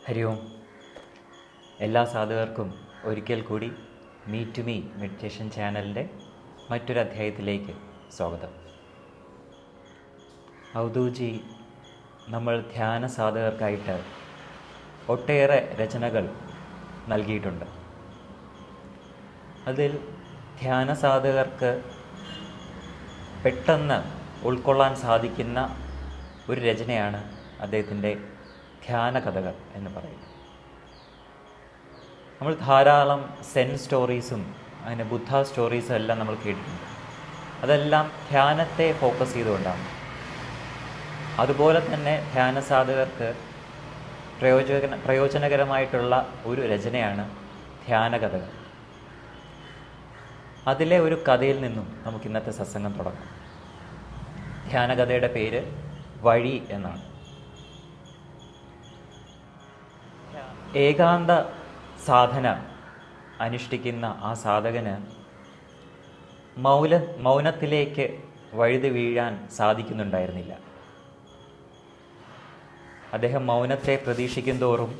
ഹരി ഓം. എല്ലാ സാധകർക്കും ഒരിക്കൽ കൂടി മീ ടു മീ മെഡിറ്റേഷൻ ചാനലിൻ്റെ മറ്റൊരു അധ്യായത്തിലേക്ക് സ്വാഗതം. അവധൂജി നമ്മൾ ധ്യാന സാധകർക്കായിട്ട് ഒട്ടേറെ രചനകൾ നൽകിയിട്ടുണ്ട്. അതിൽ ധ്യാന സാധകർക്ക് പെട്ടെന്ന് ഉൾക്കൊള്ളാൻ സാധിക്കുന്ന ഒരു രചനയാണ് അദ്ദേഹത്തിൻ്റെ ധ്യാന കഥകൾ എന്ന് പറയുന്നത്. നമ്മൾ ധാരാളം സെൻ സ്റ്റോറീസും അതിന് ബുദ്ധ സ്റ്റോറീസും എല്ലാം നമ്മൾ കേട്ടിട്ടുണ്ട്. അതെല്ലാം ധ്യാനത്തെ ഫോക്കസ് ചെയ്തുകൊണ്ടാണ്. അതുപോലെ തന്നെ ധ്യാന സാധകർക്ക് പ്രയോജനകരമായിട്ടുള്ള ഒരു രചനയാണ് ധ്യാന കഥകൾ. അതിലെ ഒരു കഥയിൽ നിന്നും നമുക്ക് ഇന്നത്തെ സത്സംഗം തുടങ്ങാം. ധ്യാനകഥയുടെ പേര് വഴി എന്നാണ്. ഏകാന്ത സാധന അനുഷ്ഠിക്കുന്ന ആ സാധകന് മൗനത്തിലേക്ക് വഴുതി വീഴാൻ സാധിക്കുന്നുണ്ടായിരുന്നില്ല. അദ്ദേഹം മൗനത്തെ പ്രതീക്ഷിക്കും തോറും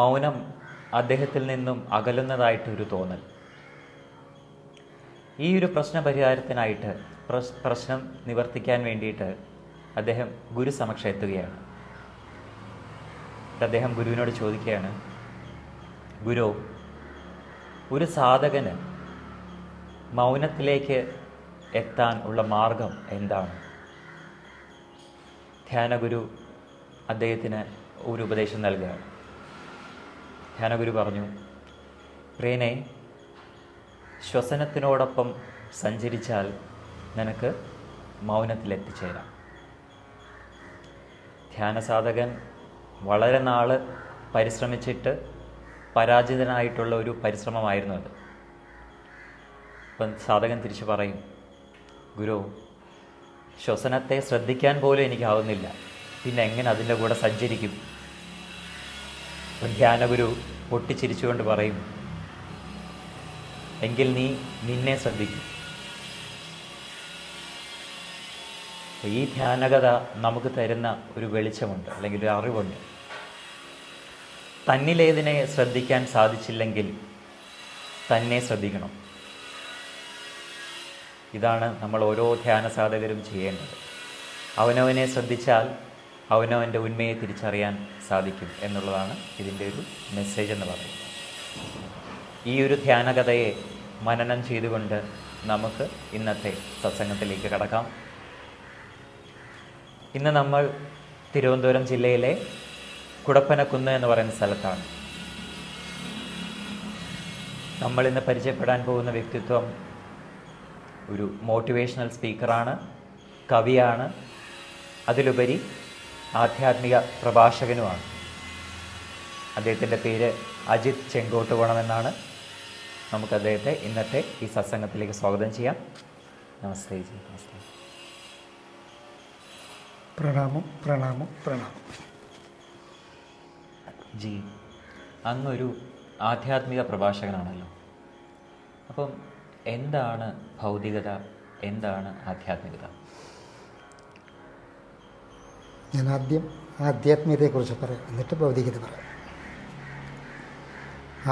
മൗനം അദ്ദേഹത്തിൽ നിന്നും അകലുന്നതായിട്ടൊരു തോന്നൽ. ഈ ഒരു പ്രശ്നപരിഹാരത്തിനായിട്ട് പ്രശ്നം നിവർത്തിക്കാൻ വേണ്ടിയിട്ട് അദ്ദേഹം ഗുരു സമക്ഷം എത്തുകയാണ്. അദ്ദേഹം ഗുരുവിനോട് ചോദിക്കുകയാണ്, ഗുരു, ഒരു സാധകന് മൗനത്തിലേക്ക് എത്താൻ ഉള്ള മാർഗം എന്താണ്? ധ്യാനഗുരു അദ്ദേഹത്തിന് ഒരു ഉപദേശം നൽകുകയാണ്. ധ്യാനഗുരു പറഞ്ഞു, പ്രിയനെ, ശ്വസനത്തിനോടൊപ്പം സഞ്ചരിച്ചാൽ നിനക്ക് മൗനത്തിലെത്തിച്ചേരാം. ധ്യാനസാധകൻ വളരെ നാൾ പരിശ്രമിച്ചിട്ട് പരാജിതനായിട്ടുള്ള ഒരു പരിശ്രമമായിരുന്നു അത്. അപ്പം സാധകൻ തിരിച്ചു പറയും, ഗുരു, ശ്വസനത്തെ ശ്രദ്ധിക്കാൻ പോലും എനിക്കാവുന്നില്ല, പിന്നെ എങ്ങനെ അതിൻ്റെ കൂടെ സഞ്ചരിക്കും? അപ്പം ധ്യാനഗുരു പൊട്ടിച്ചിരിച്ചുകൊണ്ട് പറയും, എങ്കിൽ നീ നിന്നെ ശ്രദ്ധിക്കും. ഈ ധ്യാനകഥ നമുക്ക് തരുന്ന ഒരു വെളിച്ചമുണ്ട്, അല്ലെങ്കിൽ ഒരു അറിവുണ്ട്. തന്നിലേതിനെ ശ്രദ്ധിക്കാൻ സാധിച്ചില്ലെങ്കിൽ തന്നെ ശ്രദ്ധിക്കണം. ഇതാണ് നമ്മൾ ഓരോ ധ്യാന സാധകരും ചെയ്യേണ്ടത്. അവനവനെ ശ്രദ്ധിച്ചാൽ അവനവൻ്റെ ഉന്മയെ തിരിച്ചറിയാൻ സാധിക്കും എന്നുള്ളതാണ് ഇതിൻ്റെ ഒരു മെസ്സേജ് എന്ന് പറയുന്നത്. ഈ ഒരു ധ്യാനകഥയെ മനനം ചെയ്തുകൊണ്ട് നമുക്ക് ഇന്നത്തെ സത്സംഗത്തിലേക്ക് കടക്കാം. ഇന്ന് നമ്മൾ തിരുവനന്തപുരം ജില്ലയിലെ കുടപ്പനക്കുന്ന് എന്ന് പറയുന്ന സ്ഥലത്താണ്. നമ്മളിന്ന് പരിചയപ്പെടാൻ പോകുന്ന വ്യക്തിത്വം ഒരു മോട്ടിവേഷണൽ സ്പീക്കറാണ്, കവിയാണ്, അതിലുപരി ആധ്യാത്മിക പ്രഭാഷകനുമാണ്. അദ്ദേഹത്തിൻ്റെ പേര് അജിത് ചെങ്കോട്ടുകോണം എന്നാണ്. നമുക്ക് അദ്ദേഹത്തെ ഇന്നത്തെ ഈ സത്സംഗത്തിലേക്ക് സ്വാഗതം ചെയ്യാം. നമസ്തേ ജി. നമസ്തേ പ്രണാമം പ്രണാമം പ്രണാമം. ജി, അങ്ങൊരു ആധ്യാത്മിക പ്രഭാഷകനാണല്ലോ. അപ്പം എന്താണ് ഭൗതികത, എന്താണ് ആധ്യാത്മികത? ഞാൻ ആദ്യം ആധ്യാത്മികതയെക്കുറിച്ച് പറയാം, എന്നിട്ട് ഭൗതികത പറയാം.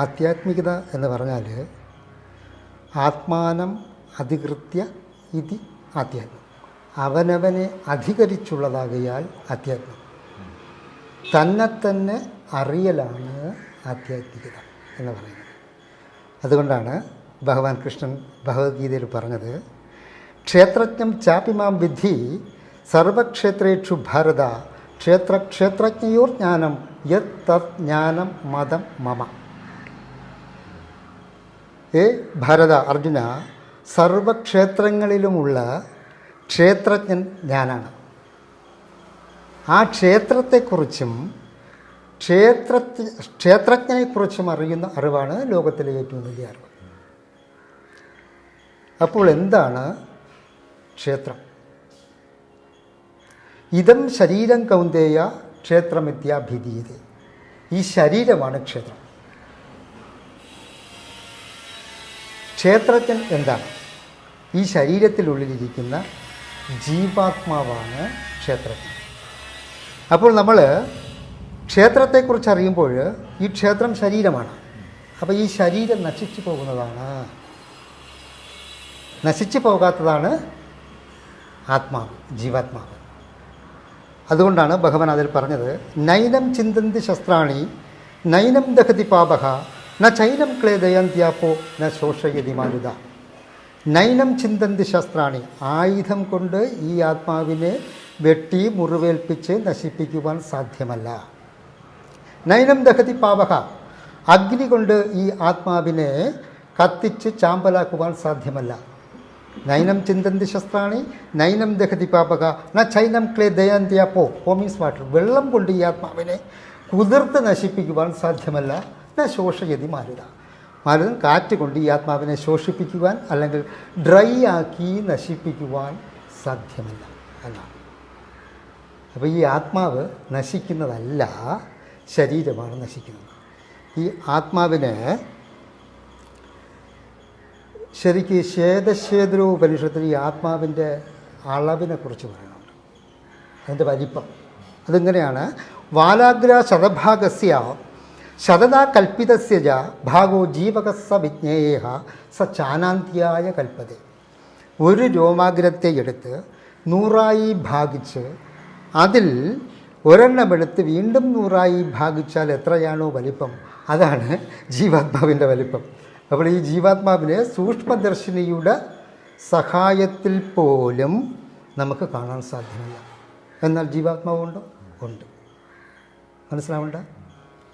ആധ്യാത്മികത എന്ന് പറഞ്ഞാൽ ആത്മാനം അധികൃത്യ ഇതി ആധ്യാത്മം. അവനവനെ അധികരിച്ചുള്ളതാകയാൽ ആധ്യാത്മം. തന്നെ അറിയലാണ് ആധ്യാത്മികത എന്ന് പറയുന്നത്. അതുകൊണ്ടാണ് ഭഗവാൻ കൃഷ്ണൻ ഭഗവത്ഗീതയിൽ പറഞ്ഞത്, ക്ഷേത്രജ്ഞം ചാപിമാം വിദ്ധി സർവക്ഷേത്രേഷു ഭാരത ക്ഷേത്രജ്ഞയോർ ജ്ഞാനം യത് തത് ജ്ഞാനം മതം മമ. ഭാരത, അർജുന, സർവക്ഷേത്രങ്ങളിലുമുള്ള ക്ഷേത്രജ്ഞൻ ഞാനാണ്. ആ ക്ഷേത്രത്തെക്കുറിച്ചും ക്ഷേത്രജ്ഞനെക്കുറിച്ചും അറിയുന്ന അറിവാണ് ലോകത്തിലെ ഏറ്റവും വലിയ അറിവ്. അപ്പോൾ എന്താണ് ക്ഷേത്രം? ഇതം ശരീരം കൗന്ദേയ ക്ഷേത്രമിത്യാഭിധീയതേ. ഈ ശരീരമാണ് ക്ഷേത്രം. ക്ഷേത്രജ്ഞൻ എന്താണ്? ഈ ശരീരത്തിനുള്ളിലിരിക്കുന്ന ജീവാത്മാവാണ് ക്ഷേത്രജ്ഞൻ. അപ്പോൾ നമ്മൾ ക്ഷേത്രത്തെക്കുറിച്ച് അറിയുമ്പോൾ ഈ ക്ഷേത്രം ശരീരമാണ്. അപ്പോൾ ഈ ശരീരം നശിച്ചു പോകുന്നതാണ്, നശിച്ചു പോകാത്തതാണ് ആത്മാവ്, ജീവാത്മാവ്. അതുകൊണ്ടാണ് ഭഗവാൻ അതിൽ പറഞ്ഞത്, നൈനം ചിന്തന്തി ശസ്ത്രാണി നൈനം ദഹതി പാപഹ ന ചൈനം ക്ലേദയന്ത്യാപ്പോ ന ശോഷയതി മാരുത. നൈനം ചിന്തന്തി ശസ്ത്രാണി, ആയുധം കൊണ്ട് ഈ ആത്മാവിനെ വെട്ടി മുറിവേൽപ്പിച്ച് നശിപ്പിക്കുവാൻ സാധ്യമല്ല. നൈനം ദഹതി പാപഹ, അഗ്നി കൊണ്ട് ഈ ആത്മാവിനെ കത്തിച്ച് ചാമ്പലാക്കുവാൻ സാധ്യമല്ല. നൈനം ചിന്തന്തി ശസ്ത്രാണി നൈനം ദഹതി പാപക ന ചൈനം ക്ലേദയന്ത്യാപ്പോ, മീൻസ് വാട്ടർ, വെള്ളം കൊണ്ട് ഈ ആത്മാവിനെ കുതിർത്ത് നശിപ്പിക്കുവാൻ സാധ്യമല്ല. ന ശോഷയതി മാരുത, മാരുതൻ കാറ്റ് കൊണ്ട് ഈ ആത്മാവിനെ ശോഷിപ്പിക്കുവാൻ അല്ലെങ്കിൽ ഡ്രൈ ആക്കി നശിപ്പിക്കുവാൻ സാധ്യമല്ല എന്നാണ്. അപ്പോൾ ഈ ആത്മാവ് നശിക്കുന്നതല്ല, ശരീരമാണ് നശിക്കുന്നത്. ഈ ആത്മാവിന് ശരിക്ക് ശ്വേതശ്വേതര ഉപനിഷത്തിൽ ഈ ആത്മാവിൻ്റെ അളവിനെ കുറിച്ച് പറയുന്നുണ്ട്, അതിൻ്റെ വലിപ്പം. അതിങ്ങനെയാണ്, വാലാഗ്ര ശതഭാഗസ്യ ശതദാ കൽപ്പിതസ്യ ജ ഭാഗോ ജീവകസ വിജ്ഞേയ സ ചാനാന്ത്യായ കൽപ്പതേ. ഒരു രോമാഗ്രത്തെ എടുത്ത് 100ആയി ഭാഗിച്ച് അതിൽ ഒരെണ്ണമെടുത്ത് വീണ്ടും 100ആയി ഭാഗിച്ചാൽ എത്രയാണോ വലിപ്പം, അതാണ് ജീവാത്മാവിൻ്റെ വലിപ്പം. അപ്പോൾ ഈ ജീവാത്മാവിനെ സൂക്ഷ്മദർശിനിയുടെ സഹായത്തിൽ പോലും നമുക്ക് കാണാൻ സാധ്യമല്ല. എന്നാൽ ജീവാത്മാവുണ്ടോ? ഉണ്ട്. മനസ്സിലാവണ്ട?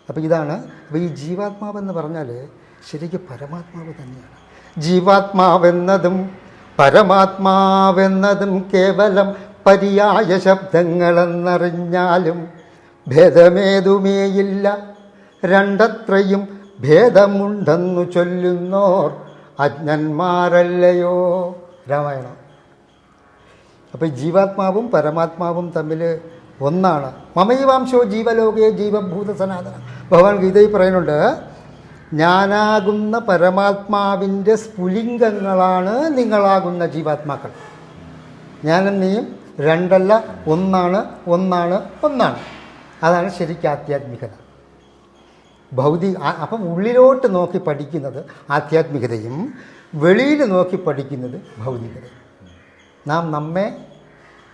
അപ്പോൾ ഇതാണ്. അപ്പോൾ ഈ ജീവാത്മാവെന്ന് പറഞ്ഞാൽ ശരിക്കും പരമാത്മാവ് തന്നെയാണ്. ജീവാത്മാവെന്നതും പരമാത്മാവെന്നതും കേവലം പര്യായ ശബ്ദങ്ങളെന്നറിഞ്ഞാലും ഭേദമേതുമേയില്ല, രണ്ടത്രയും ഭേദമുണ്ടെന്നു ചൊല്ലുന്നോർ അജ്ഞന്മാരല്ലയോ. രാമായണം. അപ്പോൾ ഈ ജീവാത്മാവും പരമാത്മാവും തമ്മിൽ ഒന്നാണ്. മമൈവാംശോ ജീവലോകേ ജീവഭൂത സനാതന. ഭഗവാൻ ഗീതയിൽ പറയുന്നുണ്ട്, ഞാനാകുന്ന പരമാത്മാവിൻ്റെ സ്ഫുലിംഗങ്ങളാണ് നിങ്ങളാകുന്ന ജീവാത്മാക്കൾ. ഞാനും നീയും രണ്ടല്ല, ഒന്നാണ്, ഒന്നാണ്, ഒന്നാണ്. അതാണ് ശരിക്കും ആധ്യാത്മികത. അപ്പം ഉള്ളിലോട്ട് നോക്കി പഠിക്കുന്നത് ആധ്യാത്മികതയും വെളിയിൽ നോക്കി പഠിക്കുന്നത് ഭൗതികതയും. നാം നമ്മെ,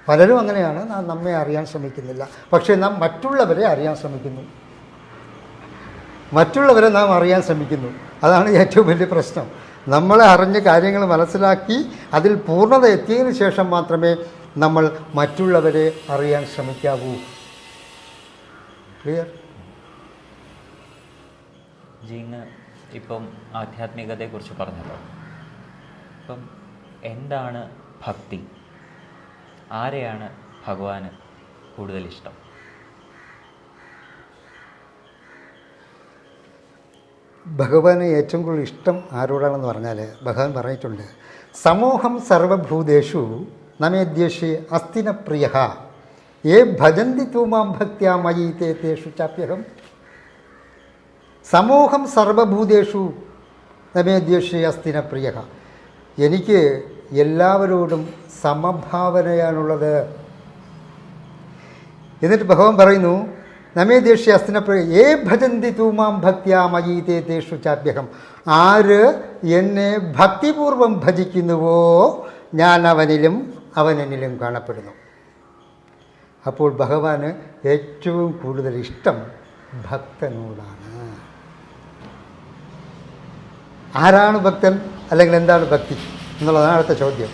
പലരും അങ്ങനെയാണ്, നാം നമ്മെ അറിയാൻ ശ്രമിക്കുന്നില്ല, പക്ഷേ നാം മറ്റുള്ളവരെ അറിയാൻ ശ്രമിക്കുന്നു, മറ്റുള്ളവരെ നാം അറിയാൻ ശ്രമിക്കുന്നു. അതാണ് ഏറ്റവും വലിയ പ്രശ്നം. നമ്മളെ അറിഞ്ഞ് കാര്യങ്ങൾ മനസ്സിലാക്കി അതിൽ പൂർണ്ണത എത്തിയതിനു ശേഷം മാത്രമേ നമ്മൾ മറ്റുള്ളവരെ അറിയാൻ ശ്രമിക്കാവൂ. ക്ലിയർ? ജീങ്ങ് ഇപ്പം ആധ്യാത്മികതയെക്കുറിച്ച് പറഞ്ഞല്ലോ. ഇപ്പം എന്താണ് ഭക്തി? ആരെയാണ് ഭഗവാന് കൂടുതൽ ഇഷ്ടം? ഭഗവാന് ഏറ്റവും കൂടുതൽ ഇഷ്ടം ആരോടാണെന്ന് പറഞ്ഞാൽ ഭഗവാൻ പറഞ്ഞിട്ടുണ്ട്, സമൂഹം സർവഭൂതേഷു നമേദ്യേഷേ അസ്തിന പ്രിയ ഏ ഭജന്തി തൂമാം ഭക്ത്യാ മയി തേ തേഷു ചാപ്യഹം. സമൂഹം സർവഭൂതേഷു നമേദ്യേഷേ അസ്തിന പ്രിയ, എനിക്ക് എല്ലാവരോടും സമഭാവനയാണുള്ളത്. എന്നിട്ട് ഭഗവാൻ പറയുന്നു, നമേ ദേഷ്യ അസ്തിനപ്രിയ ഏ ഭജന്തി തൂമാം ഭക്ത്യാ മയി തേ തേഷു ചാപ്യഹം. ആര് എന്നെ ഭക്തിപൂർവം ഭജിക്കുന്നുവോ ഞാൻ അവനിലും അവൻ എന്നിലും കാണപ്പെടുന്നു. അപ്പോൾ ഭഗവാന് ഏറ്റവും കൂടുതൽ ഇഷ്ടം ഭക്തനോടാണ്. ആരാണ് ഭക്തൻ, അല്ലെങ്കിൽ എന്താണ് ഭക്തി എന്നുള്ളതാണ് അടുത്ത ചോദ്യം.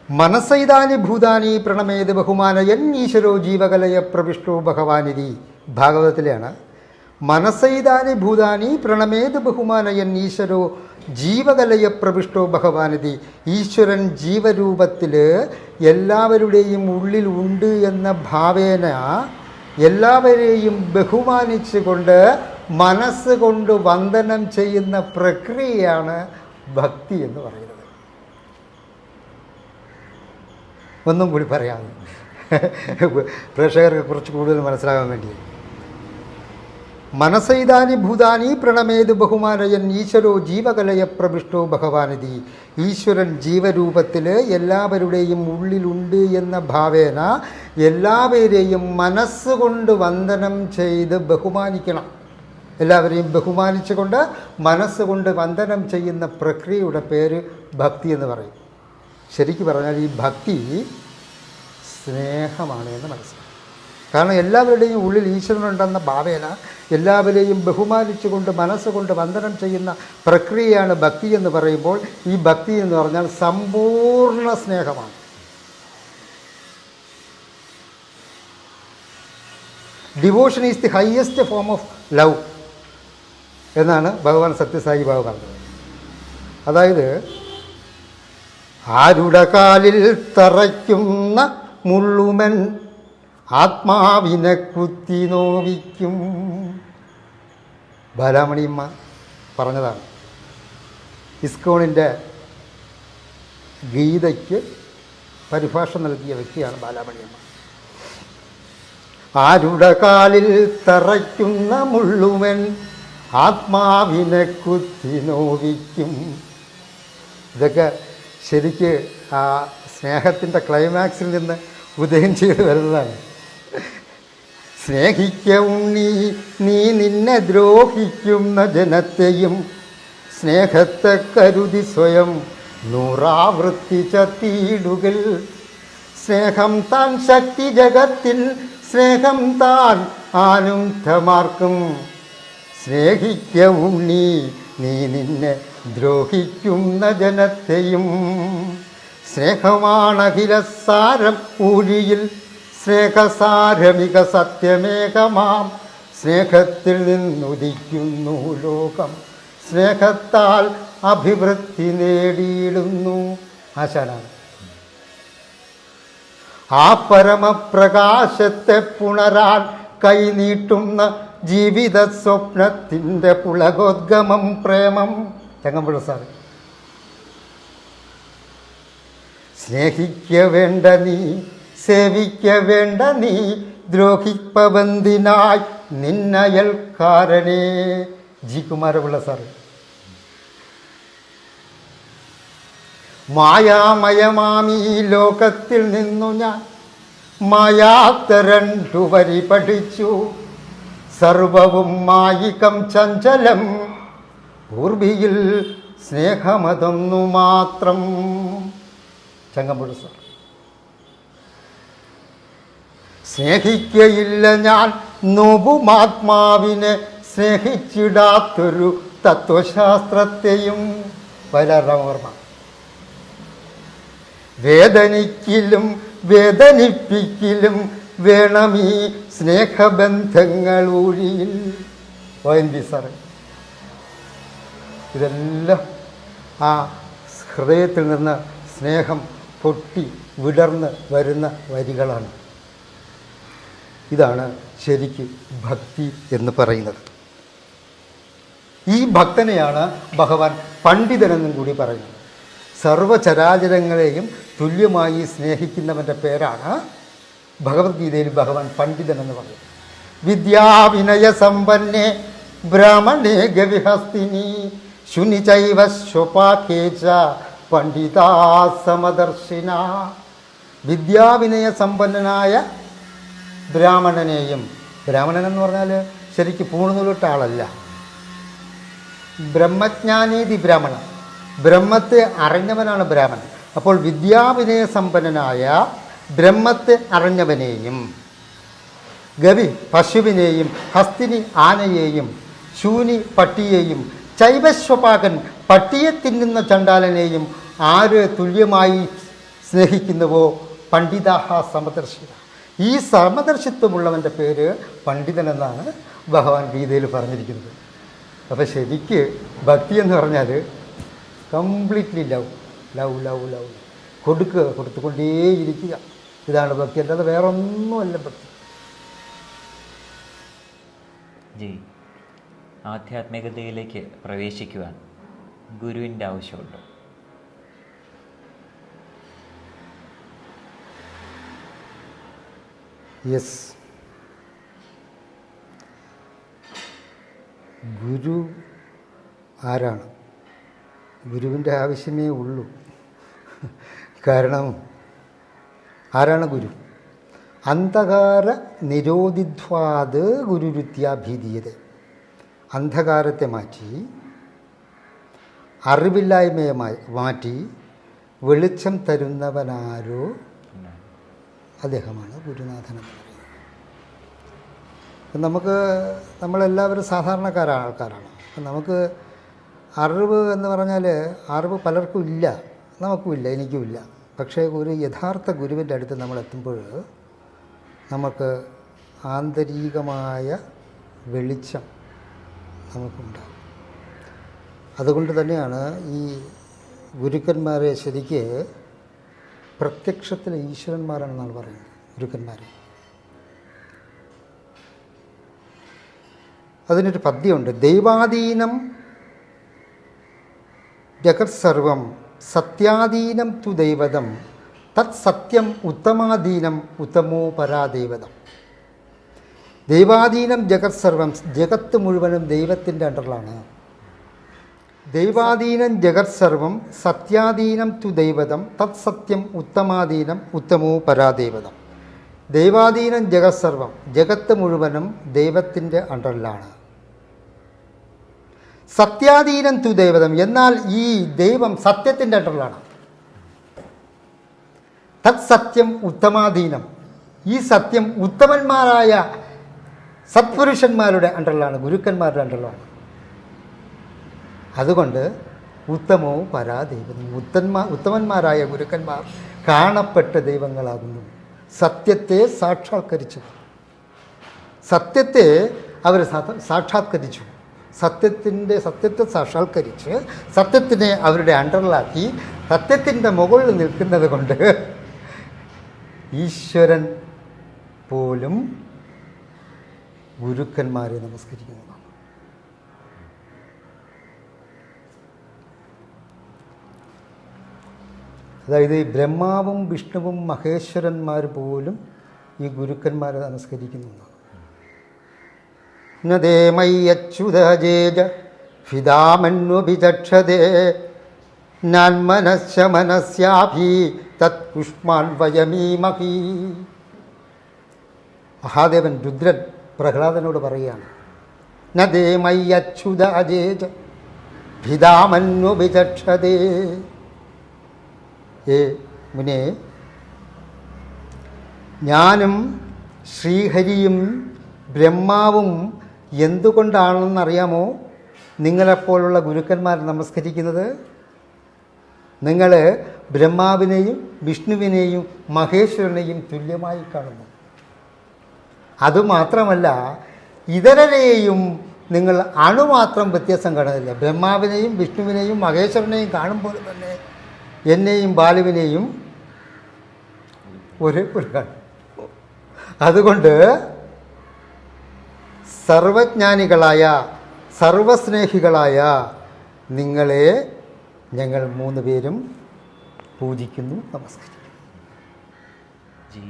മനസ്സൈതാനി ഭൂതാനി പ്രണമേത് ബഹുമാനയൻ ഈശ്വരോ ജീവകലയ പ്രവിഷ്ടോ ഭഗവാനിധി. ഭാഗവതത്തിലെയാണ്. മനസ്സൈതാനി ഭൂതാനി പ്രണമേത് ബഹുമാനയൻ ഈശ്വരോ ജീവകലയ പ്രവിഷ്ടോ ഭഗവാനിധി. ഈശ്വരൻ ജീവരൂപത്തിൽ എല്ലാവരുടെയും ഉള്ളിൽ ഉണ്ട് എന്ന ഭാവേന എല്ലാവരെയും ബഹുമാനിച്ചുകൊണ്ട് മനസ്സുകൊണ്ട് വന്ദനം ചെയ്യുന്ന പ്രക്രിയയാണ് ഭക്തി എന്ന് പറയുന്നത്. ഒന്നും കൂടി പറയാം, പ്രേക്ഷകർക്ക് കുറച്ച് കൂടുതൽ മനസ്സിലാകാൻ വേണ്ടി. മനസ്സൈതാനി ഭൂതാനി പ്രണമേത് ബഹുമാനയൻ ഈശ്വരോ ജീവകലയ പ്രവിഷ്ടോ ഭഗവാനിധി. ഈശ്വരൻ ജീവരൂപത്തിൽ എല്ലാവരുടെയും ഉള്ളിലുണ്ട് എന്ന ഭാവേന എല്ലാവരെയും മനസ്സുകൊണ്ട് വന്ദനം ചെയ്ത് ബഹുമാനിക്കണം. എല്ലാവരെയും ബഹുമാനിച്ചുകൊണ്ട് മനസ്സുകൊണ്ട് വന്ദനം ചെയ്യുന്ന പ്രക്രിയയുടെ പേര് ഭക്തി എന്ന് പറയും. ശരിക്കും പറഞ്ഞാൽ ഈ ഭക്തി സ്നേഹമാണ് എന്ന് മനസ്സിലാക്കും. കാരണം എല്ലാവരുടെയും ഉള്ളിൽ ഈശ്വരനുണ്ടെന്ന ഭാവേന എല്ലാവരെയും ബഹുമാനിച്ചുകൊണ്ട് മനസ്സുകൊണ്ട് വന്ദനം ചെയ്യുന്ന പ്രക്രിയയാണ് ഭക്തി എന്ന് പറയുമ്പോൾ ഈ ഭക്തി എന്ന് പറഞ്ഞാൽ സമ്പൂർണ്ണ സ്നേഹമാണ്. Devotion is the highest form of love എന്നാണ് ഭഗവാൻ സത്യസായി ബാബ പറഞ്ഞത്. അതായത് ആരുടെ കാലിൽ തറയ്ക്കുന്ന മുള്ളുമൻ ആത്മാവിനെ കുത്തി നോവിക്കും. ബാലാമണിയമ്മ പറഞ്ഞതാണ്. ഇസ്കോണിൻ്റെ ഗീതയ്ക്ക് പരിഭാഷ നൽകിയ വ്യക്തിയാണ് ബാലാമണിയമ്മ. ആരുടെ കാലിൽ തറയ്ക്കുന്ന മുള്ളുമൻ ആത്മാവിനെ കുത്തി നോവിക്കും. ഇതൊക്കെ ശരിക്ക് ആ സ്നേഹത്തിൻ്റെ ക്ലൈമാക്സിൽ നിന്ന് ഉദയം ചെയ്ത് വരുന്നതാണ്. സ്നേഹിക്ക ഉണ്ണി നീ നിന്നെ ദ്രോഹിക്കുന്ന ജനത്തെയും സ്നേഹത്തെ കരുതി സ്വയം നൂറാവൃത്തി ചത്തിയിടുകൾ. സ്നേഹം താൻ ശക്തി ജഗത്തിൽ സ്നേഹം താൻ ആനുദ്ധമാർക്കും. സ്നേഹിക്ക ഉണ്ണി നീ നിന്നെ ദ്രോഹിക്കുന്ന ജനത്തെയും. സ്നേഹമാണഖിലസാരം ഊഴിയിൽ സ്നേഹസാരമിക സത്യമേകമാം. സ്നേഹത്തിൽ നിന്നുദിക്കുന്നു ലോകം സ്നേഹത്താൽ അഭിവൃദ്ധി നേടിയിടുന്നു. ആശാനാണ്. ആ പരമപ്രകാശത്തെ പുണരാൻ കൈനീട്ടുന്ന ജീവിത സ്വപ്നത്തിൻ്റെ പുളകോദ്ഗമം പ്രേമം. ചങ്ങമ്പുഴ സാറ്. സ്നേഹിക്ക വേണ്ട നീ സേവിക്ക വേണ്ട നീ ദ്രോഹിപ്പവന്തിനായി നിന്നയൽക്കാരനെ. G Kumarapillai sir. മായാമയമാമീ ലോകത്തിൽ നിന്നു ഞാൻ മായാത്ത രണ്ടു വരി പഠിച്ചു. സർവവും മായികം ചഞ്ചലം പൂർവിയിൽ സ്നേഹമതൊന്നു മാത്രം. ചങ്ങമ്പുഴ സാർ. സ്നേഹിക്കയില്ല ഞാൻ നോബുമാത്മാവിനെ സ്നേഹിച്ചിടാത്തൊരു തത്വശാസ്ത്രത്തെയും. വയലാർരാമവർമ്മ. വേദനിക്കിലും വേദനിപ്പിക്കിലും വേണമീ സ്നേഹബന്ധങ്ങൾ ഊഴിയിൽ. ONV sir. ഇതെല്ലാം ആ ഹൃദയത്തിൽ നിന്ന് സ്നേഹം പൊട്ടി വിടർന്ന് വരുന്ന വരികളാണ്. ഇതാണ് ശരിക്ക് ഭക്തി എന്ന് പറയുന്നത്. ഈ ഭക്തനെയാണ് ഭഗവാൻ പണ്ഡിതനെന്നും കൂടി പറയുന്നത്. സർവചരാചരങ്ങളെയും തുല്യമായി സ്നേഹിക്കുന്നവൻ്റെ പേരാണ് ഭഗവത്ഗീതയിൽ ഭഗവാൻ പണ്ഡിതൻ എന്ന് പറയുന്നത്. വിദ്യാവിനയ സമ്പന്നേ ബ്രാഹ്മണേ ഗവിഹസ്തിനി ശുനിചൈവ സ്വപാഖേച പണ്ഡിതാ സമദർശിന. വിദ്യാവിനയ സമ്പന്നനായ ബ്രാഹ്മണനെയും, ബ്രാഹ്മണൻ എന്ന് പറഞ്ഞാൽ ശരിക്ക് പൂണുനൂലിട്ട ആളല്ല, ബ്രഹ്മജ്ഞാനീതി ബ്രാഹ്മണൻ, ബ്രഹ്മത്തെ അറിഞ്ഞവനാണ് ബ്രാഹ്മണൻ. അപ്പോൾ വിദ്യാവിനയ സമ്പന്നനായ ബ്രഹ്മത്തെ അറിഞ്ഞവനെയും, ഗവി പശുവിനെയും, ഹസ്തിനി ആനയെയും, ശൂനി പട്ടിയെയും, ചൈവസ്വപാകൻ പട്ടിയെ തിന്നുന്ന ചണ്ടാലനെയും ആര് തുല്യമായി സ്നേഹിക്കുന്നുവോ പണ്ഡിതാഹ സമദർശിന. ഈ സമദർശിത്വമുള്ളവൻ്റെ പേര് പണ്ഡിതൻ എന്നാണ് ഭഗവാൻ ഗീതയിൽ പറഞ്ഞിരിക്കുന്നത്. അപ്പോൾ ശരിക്ക് ഭക്തി എന്ന് പറഞ്ഞാൽ completely love love love love കൊടുക്കുക, കൊടുത്തുകൊണ്ടേയിരിക്കുക. ഇതാണ് ഭക്തി, അല്ലാതെ വേറെ ഒന്നുമല്ല ഭക്തി. ജി, ആധ്യാത്മികതയിലേക്ക് പ്രവേശിക്കുവാൻ ഗുരുവിൻ്റെ ആവശ്യമുണ്ട്. യെസ്, ഗുരു ആരാണ്? ഗുരുവിൻ്റെ ആവശ്യമേ ഉള്ളൂ. കാരണം ആരാണ് ഗുരു? അന്ധകാര നിരോധിത്വാത് ഗുരുരുത്യാഭീതീയത. അന്ധകാരത്തെ മാറ്റി, അറിവില്ലായ്മയെ മാറ്റി വെളിച്ചം തരുന്നവനാരോ അദ്ദേഹമാണ് ഗുരുനാഥൻ എന്ന് പറയുന്നത്. നമ്മളെല്ലാവരും സാധാരണക്കാരായ ആൾക്കാരാണ്. നമുക്ക് അറിവ് എന്ന് പറഞ്ഞാൽ അറിവ് പലർക്കും ഇല്ല, നമുക്കുമില്ല, എനിക്കുമില്ല. പക്ഷേ ഒരു യഥാർത്ഥ ഗുരുവിൻ്റെ അടുത്ത് നമ്മൾ എത്തുമ്പോൾ നമുക്ക് ആന്തരികമായ വെളിച്ചം നമുക്കുണ്ടാകും. അതുകൊണ്ട് തന്നെയാണ് ഈ ഗുരുക്കന്മാരെ ശരിക്ക് പ്രത്യക്ഷത്തിലെ ഈശ്വരന്മാരാണെന്നാണ് പറയുന്നത്. ഗുരുക്കന്മാരെ അതിനൊരു പദ്യമുണ്ട്. ദൈവാധീനം ജഗത് സർവം സത്യാധീനം തു ദൈവതം തത് സത്യം ഉത്തമാധീനം ഉത്തമോ പരാദൈവതം. ദൈവാധീനം ജഗത് സർവം, ജഗത്ത് മുഴുവനും ദൈവത്തിൻ്റെ അണ്ടറിലാണ്. ദൈവാധീനം ജഗത് സർവം സത്യാധീനം തു ദൈവതം തത് സത്യം ഉത്തമാധീനം ഉത്തമോ പരാദൈവതം. ദൈവാധീനം ജഗത് സർവം, ജഗത്ത് മുഴുവനും ദൈവത്തിൻ്റെ അണ്ടറിലാണ്. സത്യാധീനം തു ദൈവതം, എന്നാൽ ഈ ദൈവം സത്യത്തിൻ്റെ അണ്ടറിലാണ്. തത് സത്യം ഉത്തമാധീനം, ഈ സത്യം ഉത്തമന്മാരായ സത്പുരുഷന്മാരുടെ അണ്ടറിലാണ്, ഗുരുക്കന്മാരുടെ അണ്ടറിലാണ്. അതുകൊണ്ട് ഉത്തമോ പരാദൈവം, ഉത്തമന്മാരായ ഗുരുക്കന്മാർ കാണപ്പെട്ട ദൈവങ്ങളാകുന്നു. സത്യത്തെ സാക്ഷാത്കരിച്ചു, സത്യത്തെ അവർ സാക്ഷാത്കരിച്ചു. സത്യത്തെ സാക്ഷാത്കരിച്ച് സത്യത്തിനെ അവരുടെ അണ്ടറിലാക്കി സത്യത്തിൻ്റെ മുകളിൽ നിൽക്കുന്നത് കൊണ്ട് ഈശ്വരൻ പോലും ഗുരുക്കന്മാരെ നമസ്കരിക്കുന്നതാണ്. അതായത് ബ്രഹ്മാവും വിഷ്ണുവും മഹേശ്വരന്മാർ പോലും ഈ ഗുരുക്കന്മാരെ നമസ്കരിക്കുന്നതാണ്. നദേ മയ്യച്യുതജേജ ഫിദാമന്വഭിചക്ഷതേ നാൻമനസ്യ മനസ്യാഭി തത് പുഷ്മാൻവയമീമഹി. മഹാദേവൻ രുദ്രൻ പ്രഹ്ലാദനോട് പറയുകയാണ്, നദേ മയ്യച്യുതജേജ ഫിദാമന്വഭിചക്ഷതേ. ഏ മുനെ, ഞാനും ശ്രീഹരിയും ബ്രഹ്മാവും എന്തുകൊണ്ടാണെന്നറിയാമോ നിങ്ങളെപ്പോലുള്ള ഗുരുക്കന്മാർ നമസ്കരിക്കുന്നത്? നിങ്ങൾ ബ്രഹ്മാവിനെയും വിഷ്ണുവിനെയും മഹേശ്വരനെയും തുല്യമായി കാണുന്നു. അതുമാത്രമല്ല, ഇതരരെയും നിങ്ങൾ അണുമാത്രം വ്യത്യാസം കാണുന്നില്ല. ബ്രഹ്മാവിനെയും വിഷ്ണുവിനെയും മഹേശ്വരനെയും കാണുമ്പോൾ തന്നെ എന്നെയും ബാലുവിനെയും ഒരേപോലെ കാണും. അതുകൊണ്ട് സർവജ്ഞാനികളായ സർവസ്നേഹികളായ നിങ്ങളെ ഞങ്ങൾ 3 പേരും പൂജിക്കുന്നു, നമസ്കരിക്കുന്നു. ജി,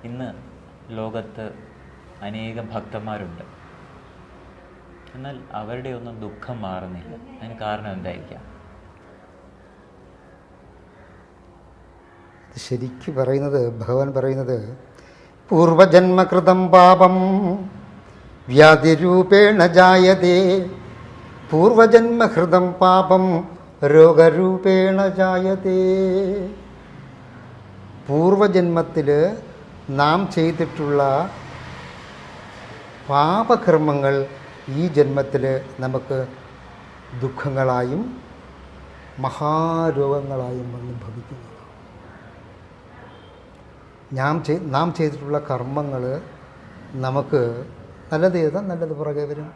ഇന്ന് ലോകത്ത് അനേകം ഭക്തന്മാരുണ്ട്, എന്നാൽ അവരുടെ ഒന്നും ദുഃഖം മാറുന്നില്ല. അതിന് കാരണം എന്തായിരിക്കാം? ശരിക്കും പറയുന്നത്, ഭഗവാൻ പറയുന്നത്, പൂർവജന്മകൃതം പാപം വ്യാധിരൂപേണ ജായതേ, പൂർവജന്മഹൃതം പാപം രോഗരൂപേണ ജായതേ. പൂർവജന്മത്തിൽ നാം ചെയ്തിട്ടുള്ള പാപകർമ്മങ്ങൾ ഈ ജന്മത്തിൽ നമുക്ക് ദുഃഖങ്ങളായും മഹാരോഗങ്ങളായും വന്ന് ഭവിക്കുന്നു. നാം ചെയ്തിട്ടുള്ള കർമ്മങ്ങൾ നമുക്ക് നല്ലത് ചെയ്താൽ നല്ലത് പുറകെ വരും,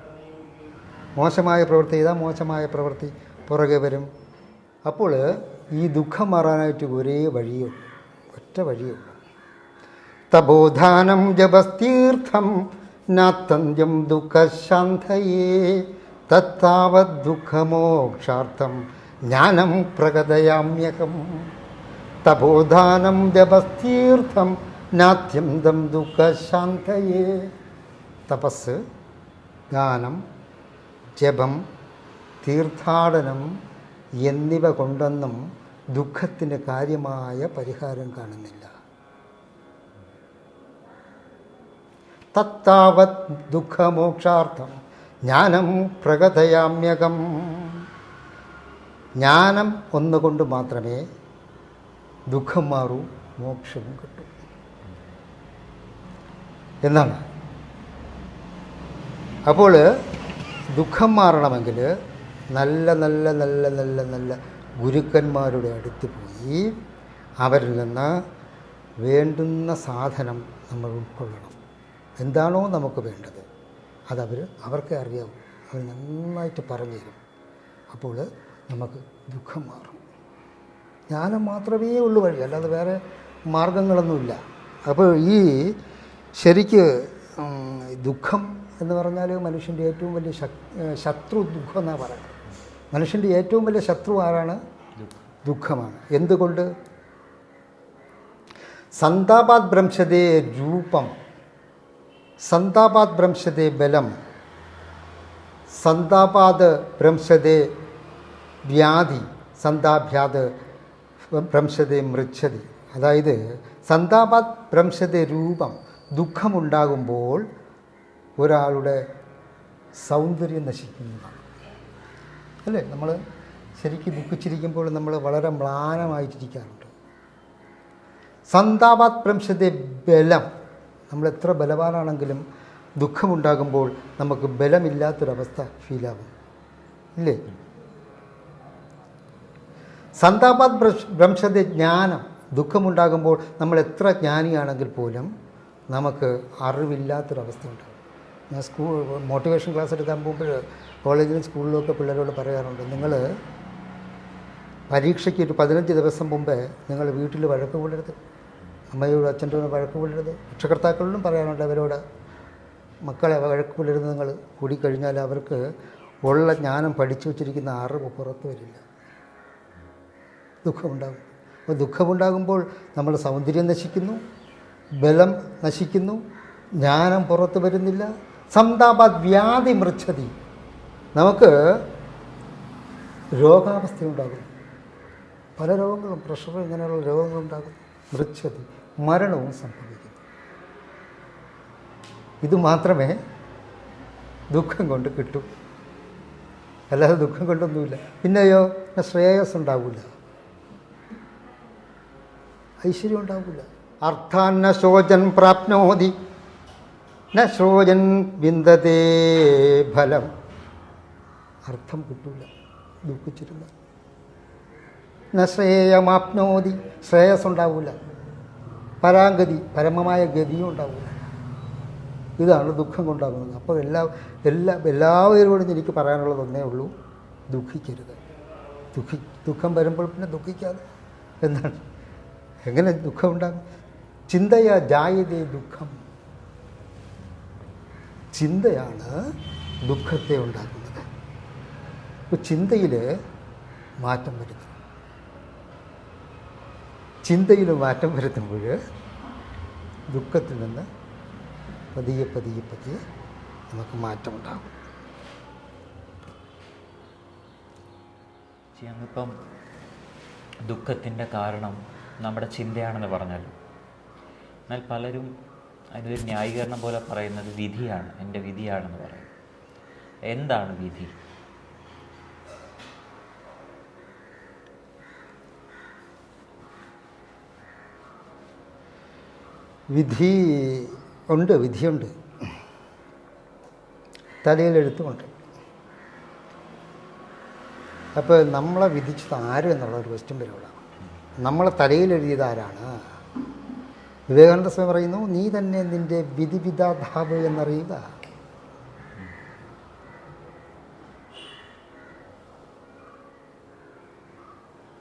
മോശമായ പ്രവൃത്തി ചെയ്താൽ മോശമായ പ്രവൃത്തി പുറകെ വരും. അപ്പോൾ ഈ ദുഃഖം മാറാനായിട്ട് ഒരേ വഴിയുള്ളൂ, ഒറ്റ വഴിയുള്ളൂ. തപോധാനം ജപസ്തീർത്ഥം നാത്തന്ത്യം ദുഃഖശാന്തയേ തത്താവത് ദുഃഖമോക്ഷാർത്ഥം ജ്ഞാനം പ്രകടയാമ്യകം. തപോധാനം ജപസ്തീർത്ഥം നാത്യന്തം ദുഃഖശാന്തയേ. തപസ്, ദാനം, ജപം, തീർത്ഥാടനം എന്നിവ കൊണ്ടൊന്നും ദുഃഖത്തിന് കാര്യമായ പരിഹാരം കാണുന്നില്ല. തത്താവത് ദുഃഖമോക്ഷാർത്ഥം ജ്ഞാനം പ്രകഥയാമ്യകം. ജ്ഞാനം ഒന്നുകൊണ്ട് മാത്രമേ ദുഃഖം മാറൂ, മോക്ഷവും കിട്ടൂ എന്നാണ്. അപ്പോൾ ദുഃഖം മാറണമെങ്കിൽ നല്ല നല്ല നല്ല നല്ല നല്ല ഗുരുക്കന്മാരുടെ അടുത്ത് പോയി അവരിൽ നിന്ന് വേണ്ടുന്ന സാധനം നമ്മൾ ഉൾക്കൊള്ളണം. എന്താണോ നമുക്ക് വേണ്ടത് അവർക്ക് അറിയാവും, അവർ നന്നായിട്ട് പറഞ്ഞു തരും. അപ്പോൾ നമുക്ക് ദുഃഖം മാറും. ജ്ഞാനം മാത്രമേ ഉള്ളൂ വഴി, അല്ലാതെ വേറെ മാർഗങ്ങളൊന്നുമില്ല. അപ്പോൾ ഈ ശരിക്ക് ദുഃഖം എന്ന് പറഞ്ഞാൽ മനുഷ്യൻ്റെ ഏറ്റവും വലിയ ശത്രു ദുഃഖം എന്നാണ് പറയുന്നത്. മനുഷ്യൻ്റെ ഏറ്റവും വലിയ ശത്രു ആരാണ്? ദുഃഖമാണ്. എന്തുകൊണ്ട്? സന്താപാത് ഭ്രംശതേ രൂപം, സന്താപാത് ഭ്രംശതേ ബലം, സന്താപാത് ഭ്രംശതേ വ്യാധി, സന്താഭ്യാത് ഭ്രംശതേ മൃച്ഛതി. അതായത് സന്താപാത് ഭ്രംശതേ രൂപം, ദുഃഖമുണ്ടാകുമ്പോൾ ഒരാളുടെ സൗന്ദര്യം നശിക്കുന്നതാണ് അല്ലേ? നമ്മൾ ശരിക്കും ദുഃഖിച്ചിരിക്കുമ്പോൾ നമ്മൾ വളരെ മ്ലാനമായിട്ടിരിക്കാറുണ്ട്. സന്താപാത് ഭ്രംശതേ ബലം, നമ്മൾ എത്ര ബലവാനാണെങ്കിലും ദുഃഖമുണ്ടാകുമ്പോൾ നമുക്ക് ബലമില്ലാത്തൊരവസ്ഥ ഫീലാവും ഇല്ലേ? സന്താപാത് ഭ്രംശതേ ജ്ഞാനം, ദുഃഖമുണ്ടാകുമ്പോൾ നമ്മൾ എത്ര ജ്ഞാനിയാണെങ്കിൽ പോലും നമുക്ക് അറിവില്ലാത്തൊരവസ്ഥ ഉണ്ടാകും. ഞാൻ മോട്ടിവേഷൻ ക്ലാസ് എടുക്കാൻ പോകുമ്പോൾ കോളേജിലും സ്കൂളിലുമൊക്കെ പിള്ളേരോട് പറയാറുണ്ട്, നിങ്ങൾ പരീക്ഷയ്ക്ക് ഒരു 15 ദിവസം മുമ്പേ നിങ്ങൾ വീട്ടിൽ വഴക്ക് കൊള്ളരുത്, അമ്മയോട് അച്ഛൻ്റെ വഴക്ക് കൊള്ളരുത്. രക്ഷകർത്താക്കളിലും പറയാറുണ്ട് അവരോട്, മക്കളെ വഴക്ക് കൊള്ളരുത്. നിങ്ങൾ കൂടിക്കഴിഞ്ഞാൽ അവർക്ക് ഉള്ള ജ്ഞാനം പഠിച്ചു വച്ചിരിക്കുന്ന അറിവ് പുറത്തു വരില്ല, ദുഃഖമുണ്ടാകും. അപ്പോൾ ദുഃഖമുണ്ടാകുമ്പോൾ നമ്മുടെ സൗന്ദര്യം നശിക്കുന്നു, ബലം നശിക്കുന്നു, ജ്ഞാനം പുറത്തു വരുന്നില്ല. സന്താപാത് വ്യാധി മൃച്ഛതി, നമുക്ക് രോഗാവസ്ഥയുണ്ടാകും. പല രോഗങ്ങളും, പ്രഷർ, ഇങ്ങനെയുള്ള രോഗങ്ങളുണ്ടാകും. മൃച്ഛതി, മരണവും സംഭവിക്കും. ഇത് മാത്രമേ ദുഃഖം കൊണ്ട് കിട്ടൂ, അല്ലാതെ ദുഃഖം കൊണ്ടൊന്നുമില്ല. പിന്നെയോ ശ്രേയസ് ഉണ്ടാവില്ല, ഐശ്വര്യം ഉണ്ടാവില്ല. അർത്ഥാന്ന ശോചൻ പ്രാപ്നോതി ന ശോചൻ വിന്ദതേ ഫലം. അർത്ഥം കിട്ടില്ല ദുഃഖിച്ചിരുന്ന. ന ശ്രേയമാപ്നോതി, ശ്രേയസ് ഉണ്ടാവില്ല. പരാഗതി, പരമമായ ഗതിയും ഉണ്ടാവില്ല. ഇതാണ് ദുഃഖം കൊണ്ടാകുന്നത്. അപ്പോൾ എല്ലാവരോടും എനിക്ക് പറയാനുള്ളത് ഒന്നേ ഉള്ളൂ, ദുഃഖിക്കരുത്. ദുഃഖം വരുമ്പോൾ പിന്നെ ദുഃഖിക്കാതെ എന്താണ്? എങ്ങനെ ദുഃഖം ഉണ്ടാകും? ചിന്തയാ ജായതേ ദുഃഖം, ചിന്തയാണ് ദുഃഖത്തെ ഉണ്ടാക്കുന്നത്. ഇപ്പോൾ ചിന്തയിൽ മാറ്റം വരുത്തും. ചിന്തയിൽ മാറ്റം വരുത്തുമ്പോൾ ദുഃഖത്തിൽ നിന്ന് പതിയെ പതിയെ പതിയെ നമുക്ക് മാറ്റമുണ്ടാകും. ഞങ്ങളിപ്പം ദുഃഖത്തിൻ്റെ കാരണം നമ്മുടെ ചിന്തയാണെന്ന് പറഞ്ഞല്ലോ. എന്നാൽ പലരും അതിനൊരു ന്യായീകരണം പോലെ പറയുന്നത് വിധിയാണ്, എൻ്റെ വിധിയാണെന്ന് പറയും. എന്താണ് വിധി? വിധിയുണ്ട്, തലയിലെഴുത്തുമുണ്ട്. അപ്പോൾ നമ്മളെ വിധിച്ചത് ആര് എന്നുള്ള ഒരു ക്വസ്റ്റ്യൻ വരും. നമ്മളെ തലയിലെഴുതിയത് ആരാണ്? വിവേകാനന്ദ സ്വാമി പറയുന്നു, നീ തന്നെ നിൻ്റെ വിധിവിധാതാവ് എന്നറിയുക.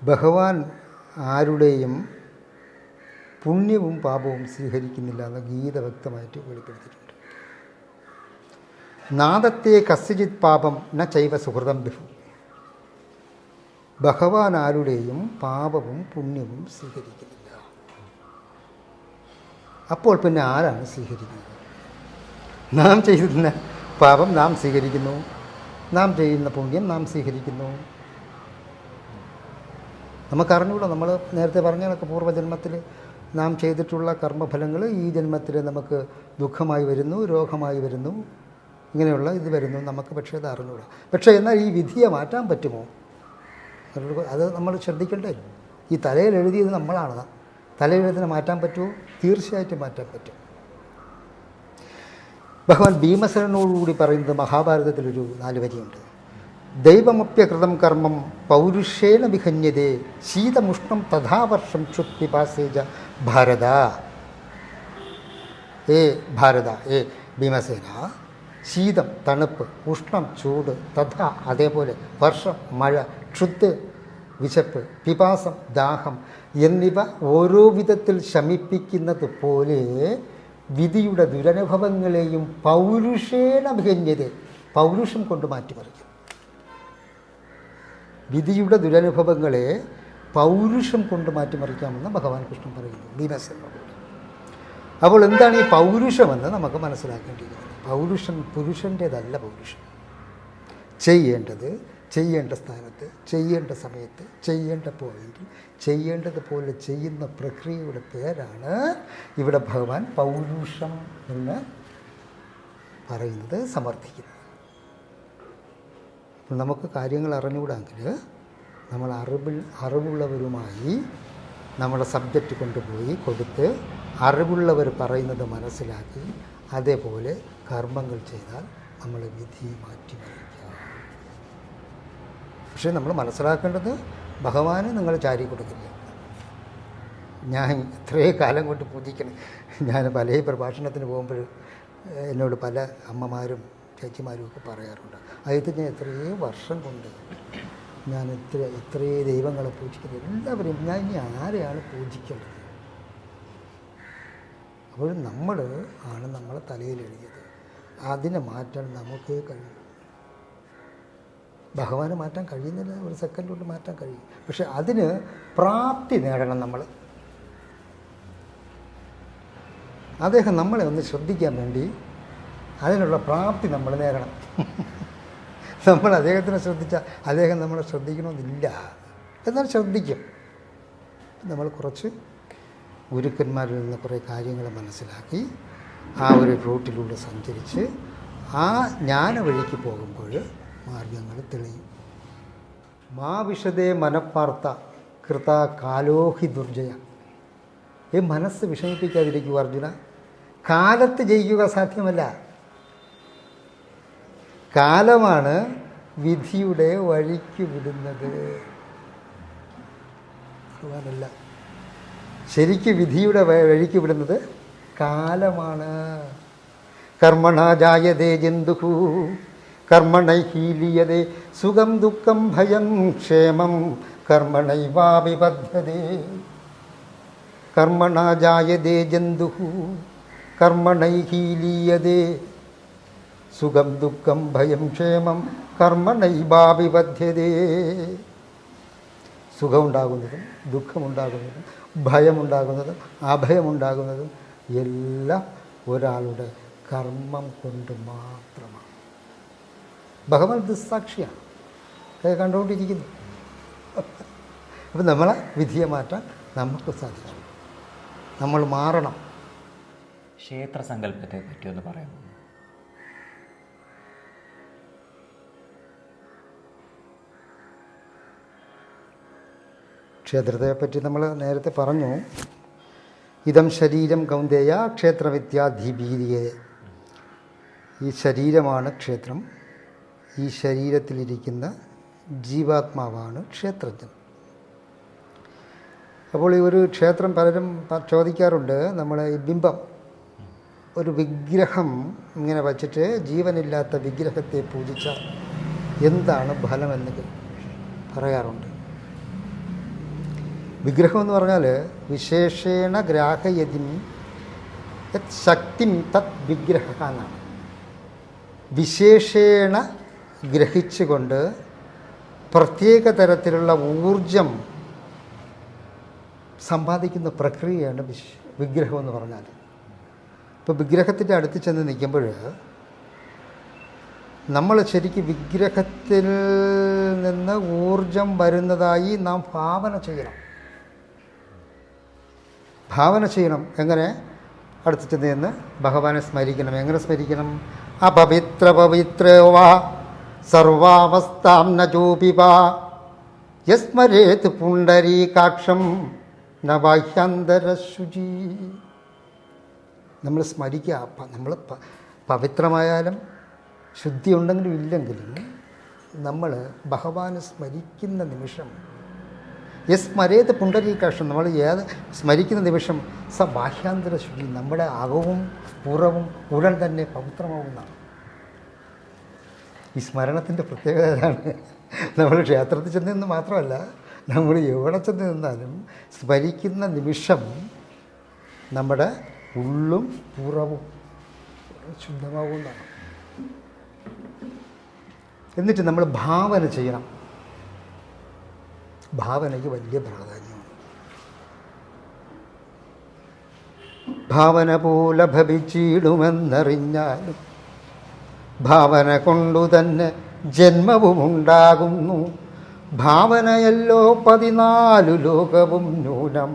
ഭഗവാൻ ആരുടെയും പുണ്യവും പാപവും സ്വീകരിക്കുന്നില്ല എന്ന് ഗീത വ്യക്തമായിട്ട് വെളിപ്പെടുത്തിയിട്ടുണ്ട്. നാദത്തെ കസ്യജിത് പാപം ന ചൈവ സുഹൃതം ബിഹു. ഭഗവാൻ ആരുടെയും പാപവും പുണ്യവും സ്വീകരിക്കുന്നില്ല. അപ്പോൾ പിന്നെ ആരാണ് സ്വീകരിക്കുന്നത്? നാം ചെയ്യുന്ന പാപം നാം സ്വീകരിക്കുന്നു, നാം ചെയ്യുന്ന പുണ്യം നാം സ്വീകരിക്കുന്നു. നമുക്കറിഞ്ഞൂടാ. നമ്മൾ നേരത്തെ പറഞ്ഞ കണക്ക് പൂർവ്വജന്മത്തിൽ നാം ചെയ്തിട്ടുള്ള കർമ്മഫലങ്ങൾ ഈ ജന്മത്തിൽ നമുക്ക് ദുഃഖമായി വരുന്നു, രോഗമായി വരുന്നു, ഇങ്ങനെയുള്ള ഇത് വരുന്നു. നമുക്ക് പക്ഷേ അത് അറിഞ്ഞൂടാ. പക്ഷേ എന്നാൽ ഈ വിധിയെ മാറ്റാൻ പറ്റുമോ? അത് നമ്മൾ ശ്രദ്ധിക്കണ്ടേ. ഈ തലയിൽ എഴുതിയത് നമ്മളാണ്. തലയിൽ എഴുതിനെ മാറ്റാൻ പറ്റുമോ? തീർച്ചയായിട്ടും മാറ്റാൻ പറ്റും. ഭഗവാൻ ഭീമസേനോടുകൂടി പറയുന്നത് മഹാഭാരതത്തിലൊരു 4 വരിയുണ്ട്. ദൈവമപ്യകൃതം കർമ്മം പൗരുഷേണ വിഹന്യതേ ശീതമുഷ്ണം തഥാവർഷം ക്ഷുത്പിപാസേജ ഭാരത. ഭാരത, ഭീമസേന, ശീതം തണുപ്പ്, ഉഷ്ണം ചൂട്, തഥാ അതേപോലെ, വർഷം മഴ, ക്ഷുത്ത് വിശപ്പ്, പിപാസം ദാഹം എന്നിവ ഓരോ വിധത്തിൽ ശമിപ്പിക്കുന്നത് പോലെ വിധിയുടെ ദുരനുഭവങ്ങളെയും പൗരുഷേണ വിഹന്യത, പൗരുഷം കൊണ്ട് മാറ്റിമറിക്കും. വിധിയുടെ ദുരനുഭവങ്ങളെ പൗരുഷം കൊണ്ട് മാറ്റിമറിക്കാമെന്ന് ഭഗവാൻ കൃഷ്ണൻ പറയുന്നു ഭീമസേനോട്. അപ്പോൾ എന്താണ് ഈ പൗരുഷമെന്ന് നമുക്ക് മനസ്സിലാക്കേണ്ടിയിരിക്കുന്നത്. പൗരുഷൻ പുരുഷൻ്റേതല്ല. പൗരുഷം ചെയ്യേണ്ടത് ചെയ്യേണ്ട സ്ഥാനത്ത്, ചെയ്യേണ്ട സമയത്ത്, ചെയ്യേണ്ട പോയിന്റിൽ, ചെയ്യേണ്ടതുപോലെ ചെയ്യുന്ന പ്രക്രിയയുടെ പേരാണ് ഇവിടെ ഭഗവാൻ പൗരുഷം എന്ന് പറയുന്നത്, സമർത്ഥിക്കുന്നത്. അപ്പോൾ നമുക്ക് കാര്യങ്ങൾ അറിഞ്ഞുകൂടാങ്കിൽ നമ്മൾ അറിവുള്ളവരുമായി നമ്മുടെ സബ്ജക്റ്റ് കൊണ്ടുപോയി കൊടുത്ത് അറിവുള്ളവർ പറയുന്നത് മനസ്സിലാക്കി അതേപോലെ കർമ്മങ്ങൾ ചെയ്താൽ നമ്മൾ വിധി മാറ്റിമറിക്കാം. പക്ഷേ നമ്മൾ മനസ്സിലാക്കേണ്ടത് ഭഗവാന് നിങ്ങൾ ചാരി കൊടുക്കില്ല. ഞാൻ ഇത്രയും കാലം കൊണ്ട് പൂജിക്കണം. ഞാൻ പല പ്രഭാഷണത്തിന് പോകുമ്പോൾ എന്നോട് പല അമ്മമാരും ചേച്ചിമാരും ഒക്കെ പറയാറുണ്ട്, അത് ഞാൻ എത്രയോ വർഷം കൊണ്ട് ഞാൻ ഇത്രയും ദൈവങ്ങളെ പൂജിക്കുന്നത്, എല്ലാവരെയും ഞാൻ ഇനി ആരെയാണ് പൂജിക്കേണ്ടത്? അപ്പോൾ നമ്മൾ ആണ് നമ്മളെ തലയിൽ എഴുതിയത്. അതിനെ മാറ്റാൻ നമുക്കേ കഴിയും. ഭഗവാന് മാറ്റാൻ കഴിയുന്നില്ല, ഒരു സെക്കൻഡ് കൊണ്ട് മാറ്റാൻ കഴിയും. പക്ഷെ അതിന് പ്രാപ്തി നേടണം നമ്മൾ. അദ്ദേഹം നമ്മളെ ഒന്ന് ശ്രദ്ധിക്കാൻ വേണ്ടി അതിനുള്ള പ്രാപ്തി നമ്മൾ നേടണം. നമ്മൾ അദ്ദേഹത്തിനെ ശ്രദ്ധിച്ചാൽ അദ്ദേഹം നമ്മളെ ശ്രദ്ധിക്കണമെന്നില്ല, എന്നാൽ ശ്രദ്ധിക്കും. നമ്മൾ കുറച്ച് ഗുരുക്കന്മാരിൽ നിന്ന് കുറേ കാര്യങ്ങൾ മനസ്സിലാക്കി ആ ഒരു റൂട്ടിലൂടെ സഞ്ചരിച്ച് ആ ജ്ഞാന വഴിക്ക് പോകുമ്പോൾ മാർഗങ്ങൾ തെളിയും. മാ വിഷതേ മനപ്പാർത്ത കൃത കാലോഹി ദുർജയ. ഈ മനസ്സ് വിഷമിപ്പിക്കാതിരിക്കുക അർജുന. കാലത്ത് ജയിക്കുക സാധ്യമല്ല. കാലമാണ് വിധിയുടെ വഴിക്ക് വിടുന്നത്. ഭഗവാനല്ല, ശരിക്ക് വിധിയുടെ വഴിക്ക് വിടുന്നത് കാലമാണ്. കർമ്മണ ജായതേ ജന്തുഹു കർമ്മണൈഹീലിയതേ സുഖം ദുഃഖം ഭയം ക്ഷേമം കർമ്മണൈവാഭിബധ്യതേ. കർമ്മണ ജായതേ ജന്തുഹു കർമ്മണൈഹീലിയതേ സുഖം ദുഃഖം ഭയം ക്ഷേമം കർമ്മണൈവാഭിബധ്യതേ. സുഖമുണ്ടാകുന്നതും ദുഃഖമുണ്ടാകുന്നതും ഭയമുണ്ടാകുന്നതും അഭയമുണ്ടാകുന്നതും എല്ലാം ഒരാളുടെ കർമ്മം കൊണ്ട് മാത്രമാണ്. ഭഗവാൻ ദുസ്സാക്ഷിയാണ്, കണ്ടുകൊണ്ടിരിക്കുന്നു. അപ്പം നമ്മളെ വിധിയെ മാറ്റാൻ നമുക്ക് സാധിക്കും. നമ്മൾ മാറണം. ക്ഷേത്ര സങ്കല്പത്തെ പറ്റിയൊന്ന് പറയാമോ? ക്ഷേത്രത്തെപ്പറ്റി നമ്മൾ നേരത്തെ പറഞ്ഞു. ഇതം ശരീരം കൗന്ദേയ ക്ഷേത്രവിദ്യാധിപീരിയെ. ഈ ശരീരമാണ് ക്ഷേത്രം. ഈ ശരീരത്തിലിരിക്കുന്ന ജീവാത്മാവാണ് ക്ഷേത്രജ്ഞൻ. അപ്പോൾ ഈ ഒരു ക്ഷേത്രം പലരും ചോദിക്കാറുണ്ട്, നമ്മളെ ഈ ബിംബം, ഒരു വിഗ്രഹം ഇങ്ങനെ വച്ചിട്ട് ജീവനില്ലാത്ത വിഗ്രഹത്തെ പൂജിച്ചാൽ എന്താണ് ഫലമെന്ന് പറയാറുണ്ട്. വിഗ്രഹം എന്ന് പറഞ്ഞാൽ വിശേഷേണ ഗ്രാഹയതിം യത് ശക്തിം തത് വിഗ്രഹ എന്നാണ്. വിശേഷേണ ഗ്രഹിച്ചുകൊണ്ട് പ്രത്യേക തരത്തിലുള്ള ഊർജം സമ്പാദിക്കുന്ന പ്രക്രിയയാണ് വിഗ്രഹം എന്ന് പറഞ്ഞാൽ. ഇപ്പോൾ വിഗ്രഹത്തിൻ്റെ അടുത്ത് ചെന്ന് നിൽക്കുമ്പോൾ നമ്മൾ ശരിക്കും വിഗ്രഹത്തിൽ നിന്ന് ഊർജം വരുന്നതായി നാം ഭാവന ചെയ്യണം. ഭാവന ചെയ്യണം. എങ്ങനെ? അടുത്ത് ചെന്ന് നിന്ന് ഭഗവാനെ സ്മരിക്കണം. എങ്ങനെ സ്മരിക്കണം? അപവിത്ര പവിത്രവാ സർവാവസ്ഥാം ന ചോപിവാ യസ്മരേത് പുണ്ടരീകാക്ഷം ന ബാഹ്യാന്തരശുചി. നമ്മൾ സ്മരിക്കുക. നമ്മൾ പവിത്രമായാലും ശുദ്ധി ഉണ്ടെങ്കിലും ഇല്ലെങ്കിലും നമ്മൾ ഭഗവാനെ സ്മരിക്കുന്ന നിമിഷം, യസ്മരേത് പുണ്ടരീകാക്ഷം, നമ്മൾ ഏത് സ്മരിക്കുന്ന നിമിഷം സ ബാഹ്യാന്തര ശുചി, നമ്മുടെ അകവും പുറവും ഉടൻ തന്നെ പവിത്രമാവുന്നതാണ്. ഈ സ്മരണത്തിൻ്റെ പ്രത്യേകത അതാണ്. നമ്മൾ ക്ഷേത്രത്തിൽ ചെന്ന് നിന്ന് മാത്രമല്ല, നമ്മൾ എവിടെ ചെന്ന് നിന്നാലും സ്മരിക്കുന്ന നിമിഷം നമ്മുടെ ഉള്ളും പുറവും ശുദ്ധമാവുന്നതാണ്. എന്നിട്ട് നമ്മൾ ഭാവന ചെയ്യണം. ഭാവനയ്ക്ക് വലിയ പ്രാധാന്യമാണ്. ഭാവന പോലെ ഭവിച്ചിടുമെന്നറിഞ്ഞാലും ഭാവന കൊണ്ടു തന്നെ ജന്മവുമുണ്ടാകുന്നു. ഭാവനയല്ലോ 14 ലോകവും ന്യൂനം,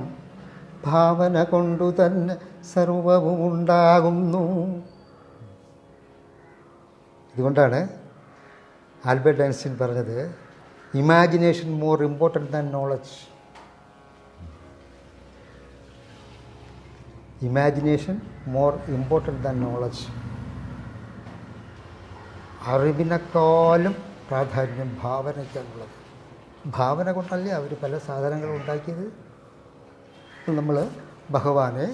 ഭാവന കൊണ്ടു തന്നെ സർവവും ഉണ്ടാകുന്നു. ഇതുകൊണ്ടാണ് ആൽബർട്ട് ഐൻസ്റ്റീൻ പറഞ്ഞത്, imagination more important than knowledge. Imagination more important than knowledge. അറിവിനേക്കാളും പ്രാധാന്യം ഭാവനയ്ക്കാണുള്ളത്. ഭാവന കൊണ്ടല്ലേ അവർ പല സാധനങ്ങളും ഉണ്ടാക്കിയത്. നമ്മൾ ഭഗവാനെ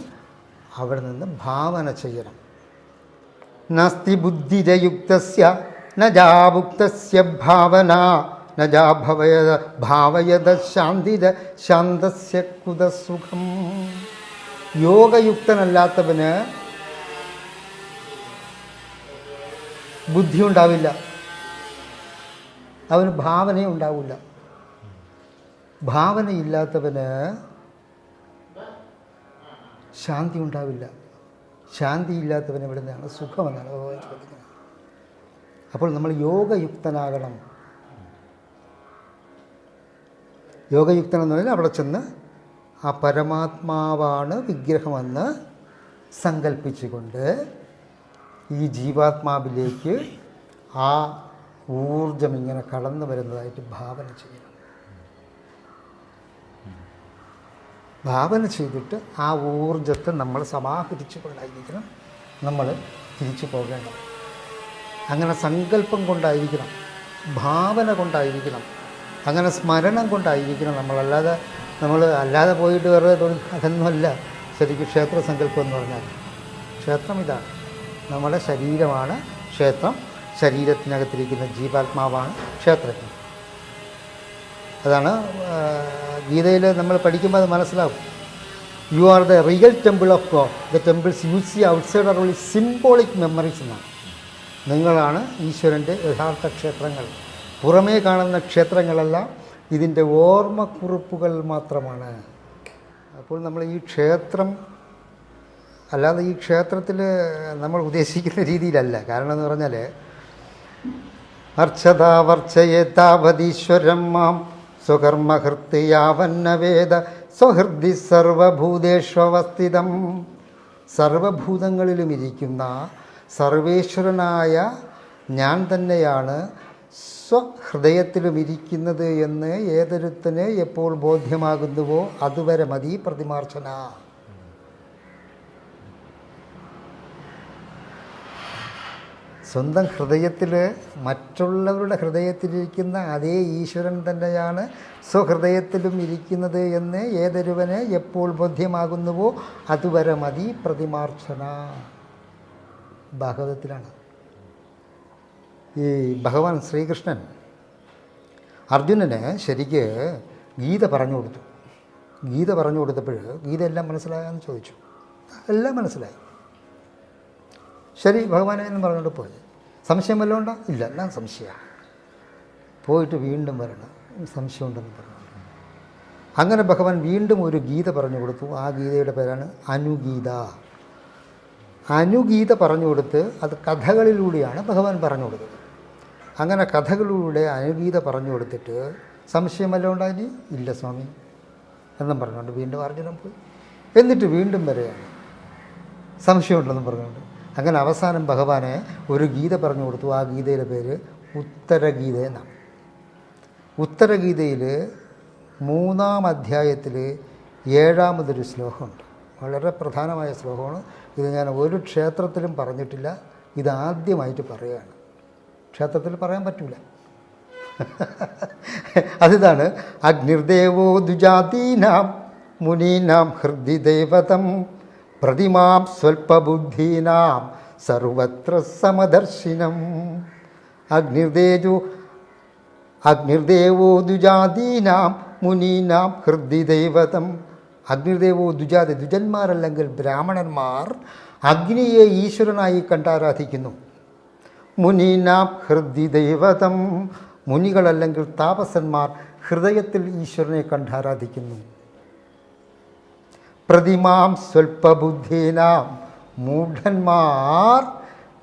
അവിടെ നിന്ന് ഭാവന ചെയ്യണം. നാസ്തി ബുദ്ധിരയുക്തസ്യ ന ജാഭുക്തസ്യ ഭാവന ന ജാഭവയത ഭാവയത ശാന്തിര ശാന്തസ്യ കുതസുഖം. യോഗയുക്തനല്ലാത്തവന് ബുദ്ധി ഉണ്ടാവില്ല, അവന് ഭാവനയും ഉണ്ടാവില്ല. ഭാവനയില്ലാത്തവന് ശാന്തി ഉണ്ടാവില്ല. ശാന്തിയില്ലാത്തവന് എവിടെ നിന്നാണ് സുഖമെന്നാണ് ഭഗവാൻ ചോദിക്കുന്നത്. അപ്പോൾ നമ്മൾ യോഗയുക്തനാകണം. യോഗയുക്തനെന്ന് പറഞ്ഞാൽ അവിടെ ചെന്ന് ആ പരമാത്മാവാണ് വിഗ്രഹമെന്ന് സങ്കല്പിച്ചുകൊണ്ട് ഈ ജീവാത്മാവിലേക്ക് ആ ഊർജം ഇങ്ങനെ കടന്നു വരുന്നതായിട്ട് ഭാവന ചെയ്യണം. ഭാവന ചെയ്തിട്ട് ആ ഊർജത്തെ നമ്മൾ സമാഹരിച്ചു കൊണ്ടായിരിക്കണം നമ്മൾ തിരിച്ചു പോകേണ്ടത്. അങ്ങനെ സങ്കല്പം കൊണ്ടായിരിക്കണം, ഭാവന കൊണ്ടായിരിക്കണം, അങ്ങനെ സ്മരണം കൊണ്ടായിരിക്കണം. നമ്മൾ അല്ലാതെ പോയിട്ട് വെറുതെ അതൊന്നുമല്ല ശരിക്കും ക്ഷേത്ര സങ്കല്പം എന്ന് പറഞ്ഞാൽ. ക്ഷേത്രം ഇതാണ്, നമ്മുടെ ശരീരമാണ് ക്ഷേത്രം. ശരീരത്തിനകത്തിരിക്കുന്ന ജീവാത്മാവാണ് ക്ഷേത്രത്തിൽ. അതാണ് ഗീതയിൽ നമ്മൾ പഠിക്കുമ്പോൾ അത് മനസ്സിലാവും. You are the real temple of God, the temples you see outside are only symbolic memories എന്നാണ്. നിങ്ങളാണ് ഈശ്വരൻ്റെ യഥാർത്ഥ ക്ഷേത്രങ്ങൾ. പുറമേ കാണുന്ന ക്ഷേത്രങ്ങളെല്ലാം ഇതിൻ്റെ ഓർമ്മക്കുറിപ്പുകൾ മാത്രമാണ്. അപ്പോൾ നമ്മൾ ഈ ക്ഷേത്രം അല്ലാതെ ഈ ക്ഷേത്രത്തിൽ നമ്മൾ ഉദ്ദേശിക്കുന്ന രീതിയിലല്ല. കാരണം എന്ന് പറഞ്ഞാൽ അർച്ചതാ വർച്ചയേതാവതീശ്വരം മാം സ്വകർമ്മഹൃത്യാവന്നവേദ സ്വഹൃദി സർവഭൂതേഷ്വസ്ഥിതം. സർവഭൂതങ്ങളിലും ഇരിക്കുന്ന സർവേശ്വരനായ ഞാൻ തന്നെയാണ് സ്വഹൃദയത്തിലും ഇരിക്കുന്നത് എന്ന് ഏതൊരുത്തന് എപ്പോൾ ബോധ്യമാകുന്നുവോ അതുവരെ മതി പ്രതിമാർച്ചന. സ്വന്തം ഹൃദയത്തിൽ മറ്റുള്ളവരുടെ ഹൃദയത്തിലിരിക്കുന്ന അതേ ഈശ്വരൻ തന്നെയാണ് സ്വഹൃദയത്തിലും ഇരിക്കുന്നത് എന്ന് ഏതൊരുവന് എപ്പോൾ ബോധ്യമാകുന്നുവോ അതുവരെ മതി പ്രതിമാർച്ചന. ഭാഗവതത്തിലാണ് ഈ ഭഗവാൻ ശ്രീകൃഷ്ണൻ അർജുനന് ശരിക്ക് ഗീത പറഞ്ഞു കൊടുത്തു. ഗീത പറഞ്ഞു കൊടുത്തപ്പോൾ ഗീത എല്ലാം മനസ്സിലായെന്ന് ചോദിച്ചു. എല്ലാം മനസ്സിലായി. ശരി ഭഗവാനെ എന്ന് പറഞ്ഞുകൊണ്ട് പോയി. സംശയം വല്ലതും ഉണ്ടോ? ഇല്ല, എല്ലാം സംശയമാണ്. പോയിട്ട് വീണ്ടും വരണം, സംശയമുണ്ടെന്ന് പറഞ്ഞു. അങ്ങനെ ഭഗവാൻ വീണ്ടും ഒരു ഗീത പറഞ്ഞു കൊടുത്തു. ആ ഗീതയുടെ പേരാണ് അനുഗീത. അനുഗീത പറഞ്ഞു കൊടുത്ത് അത് കഥകളിലൂടെയാണ് ഭഗവാൻ പറഞ്ഞു കൊടുത്തത്. അങ്ങനെ കഥകളിലൂടെ അനുഗീത പറഞ്ഞു കൊടുത്തിട്ട് സംശയം വല്ലതും ഉണ്ടായി? ഇല്ല സ്വാമി എന്നും പറഞ്ഞുകൊണ്ട് വീണ്ടും അർജുനൻ പോയി. എന്നിട്ട് വീണ്ടും വരെയാണ് സംശയമുണ്ടെന്ന് പറഞ്ഞുകൊണ്ട്. അങ്ങനെ അവസാനം ഭഗവാനെ ഒരു ഗീത പറഞ്ഞു കൊടുത്തു. ആ ഗീതയുടെ പേര് ഉത്തരഗീത എന്നാണ്. ഉത്തരഗീതയിൽ 3-ാം അധ്യായത്തിൽ 7-ാമതൊരു ശ്ലോകമുണ്ട്. വളരെ പ്രധാനമായ ശ്ലോകമാണ്. ഇത് ഞാൻ ഒരു ക്ഷേത്രത്തിലും പറഞ്ഞിട്ടില്ല, ഇതാദ്യമായിട്ട് പറയുകയാണ്. ക്ഷേത്രത്തിൽ പറയാൻ പറ്റൂല. അതിതാണ് അഗ്നിർദേവോ ദ്വിജാതീനാം മുനീനാം ഹൃദിദേവതം പ്രതിമാം സ്വൽപബുദ്ധീനാം സർവത്ര സമദർശിനം. അഗ്നിർദേവോ ദ്വിജാതീനാം മുനീനാം ഹൃദിദേവതം. അഗ്നിദേവോ ദ്വിജാതി, ദ്വിജന്മാരല്ലെങ്കിൽ ബ്രാഹ്മണന്മാർ അഗ്നിയെ ഈശ്വരനായി കണ്ടാരാധിക്കുന്നു. മുനീനാം ഹൃദിദേവതം, മുനികളല്ലെങ്കിൽ താപസന്മാർ ഹൃദയത്തിൽ ഈശ്വരനെ കണ്ടാരാധിക്കുന്നു. പ്രതിമാം സ്വൽപബുദ്ധീനാം, മൂഢന്മാർ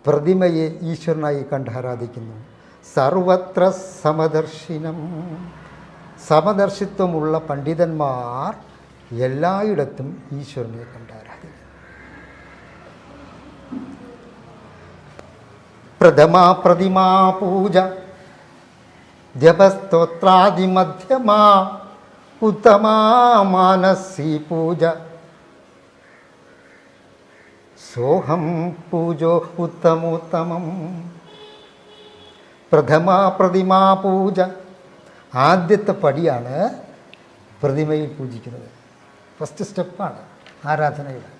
പ്രതിമയെ ഈശ്വരനായി കണ്ടാരാധിക്കുന്നു. സർവത്ര സമദർശിനം, സമദർശിത്വമുള്ള പണ്ഡിതന്മാർ എല്ലായിടത്തും ഈശ്വരനെ കണ്ടാരാധിക്കുന്നു. പ്രഥമാ പ്രതിമാ പൂജ ജപസ്തോത്രാദിമധ്യമാ ഉത്തമാ മാനസീ പൂജ സോഹം പൂജോ ഉത്തമോത്തമം. പ്രഥമാ പ്രതിമാ പൂജ, ആദ്യത്തെ പടിയാണ് പ്രതിമയിൽ പൂജിക്കുന്നത്. ഫസ്റ്റ് സ്റ്റെപ്പാണ് ആരാധനയുടെ.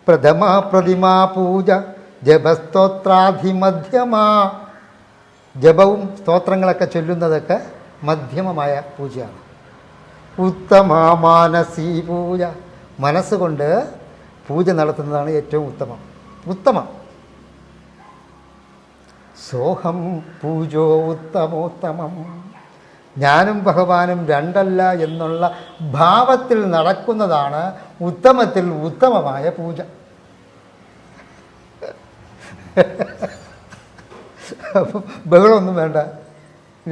പ്രഥമാ പ്രതിമാ പൂജ ജപസ്തോത്രാധിമധ്യമാ, ജപവും സ്തോത്രങ്ങളൊക്കെ ചൊല്ലുന്നതൊക്കെ മധ്യമമായ പൂജയാണ്. ഉത്തമാ മാനസീ പൂജ, മനസ്സുകൊണ്ട് പൂജ നടത്തുന്നതാണ് ഏറ്റവും ഉത്തമം. സോഹം പൂജോ ഉത്തമോത്തമം, ഞാനും ഭഗവാനും രണ്ടല്ല എന്നുള്ള ഭാവത്തിൽ നടക്കുന്നതാണ് ഉത്തമത്തിൽ ഉത്തമമായ പൂജ. അപ്പം ബഹളമൊന്നും വേണ്ട,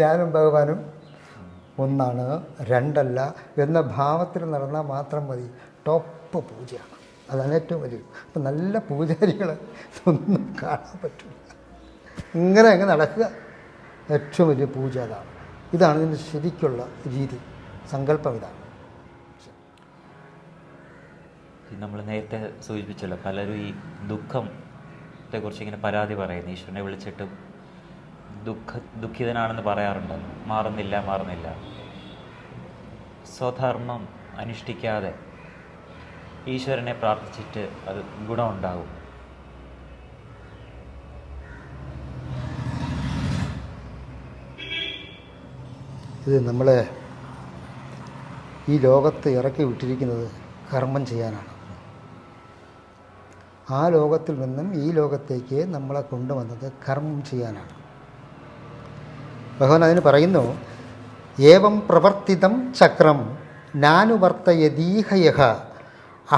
ഞാനും ഭഗവാനും ഒന്നാണ്, രണ്ടല്ല എന്ന ഭാവത്തിൽ നടന്നാൽ മാത്രം മതി. ടോപ്പ് പൂജയാണ്, അതാണ് ഏറ്റവും വലിയ. അപ്പം നല്ല പൂജാരികൾ ഒന്നും കാണാൻ പറ്റില്ല. ഇങ്ങനെ അങ്ങ് നടക്കുക, ഏറ്റവും വലിയ പൂജ അതാണ്. ഇതാണ് ഇതിൻ്റെ ശരിക്കുള്ള രീതി, സങ്കല്പം ഇതാണ്. നമ്മൾ നേരത്തെ സൂചിപ്പിച്ചല്ലോ, പലരും ഈ ദുഃഖത്തെക്കുറിച്ച് ഇങ്ങനെ പരാതി പറയുന്നു. ഈശ്വരനെ വിളിച്ചിട്ടും ദുഃഖിതനാണെന്ന് പറയാറുണ്ടല്ലോ, മാറുന്നില്ല. സ്വധർമ്മം അനുഷ്ഠിക്കാതെ ഈശ്വരനെ പ്രാർത്ഥിച്ചിട്ട് അത് ഗുണമുണ്ടാകും. ഇത് നമ്മളെ ഈ ലോകത്ത് ഇറക്കി വിട്ടിരിക്കുന്നത് കർമ്മം ചെയ്യാനാണ്. ആ ലോകത്തിൽ നിന്നും ഈ ലോകത്തേക്ക് നമ്മളെ കൊണ്ടുവന്നത് കർമ്മം ചെയ്യാനാണ്. ഭഗവാൻ അതിന് പറയുന്നു, ഏവം പ്രവർത്തിതം ചക്രം നാനുവർത്തയദീഹയഃ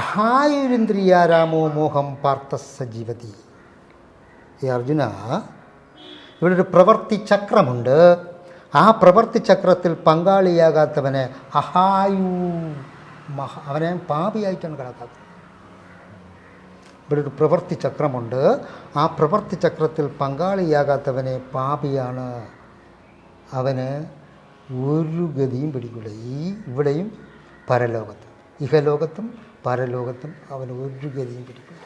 അഹായുരിന്ദ്രിയാരാമോ മോഹം പാർത്ഥസ്സ ജീവതി. അർജുന, ഇവിടെ ഒരു പ്രവൃത്തി ചക്രമുണ്ട്. ആ പ്രവൃത്തി ചക്രത്തിൽ പങ്കാളിയാകാത്തവനെ അവനെ പാപിയായിട്ടാണ് കണക്കാക്കുന്നത്. ഇവിടെ ഒരു പ്രവൃത്തി ചക്രമുണ്ട്. ആ പ്രവൃത്തി ചക്രത്തിൽ പങ്കാളിയാകാത്തവനെ പാപിയാണ്, അവന് ഒരു ഗതിയും പിടിക്കില്ല. ഇവിടെയും പരലോകത്തും, ഇഹലോകത്തും പരലോകത്തും അവന് ഒരു ഗതിയും പിടിക്കില്ല.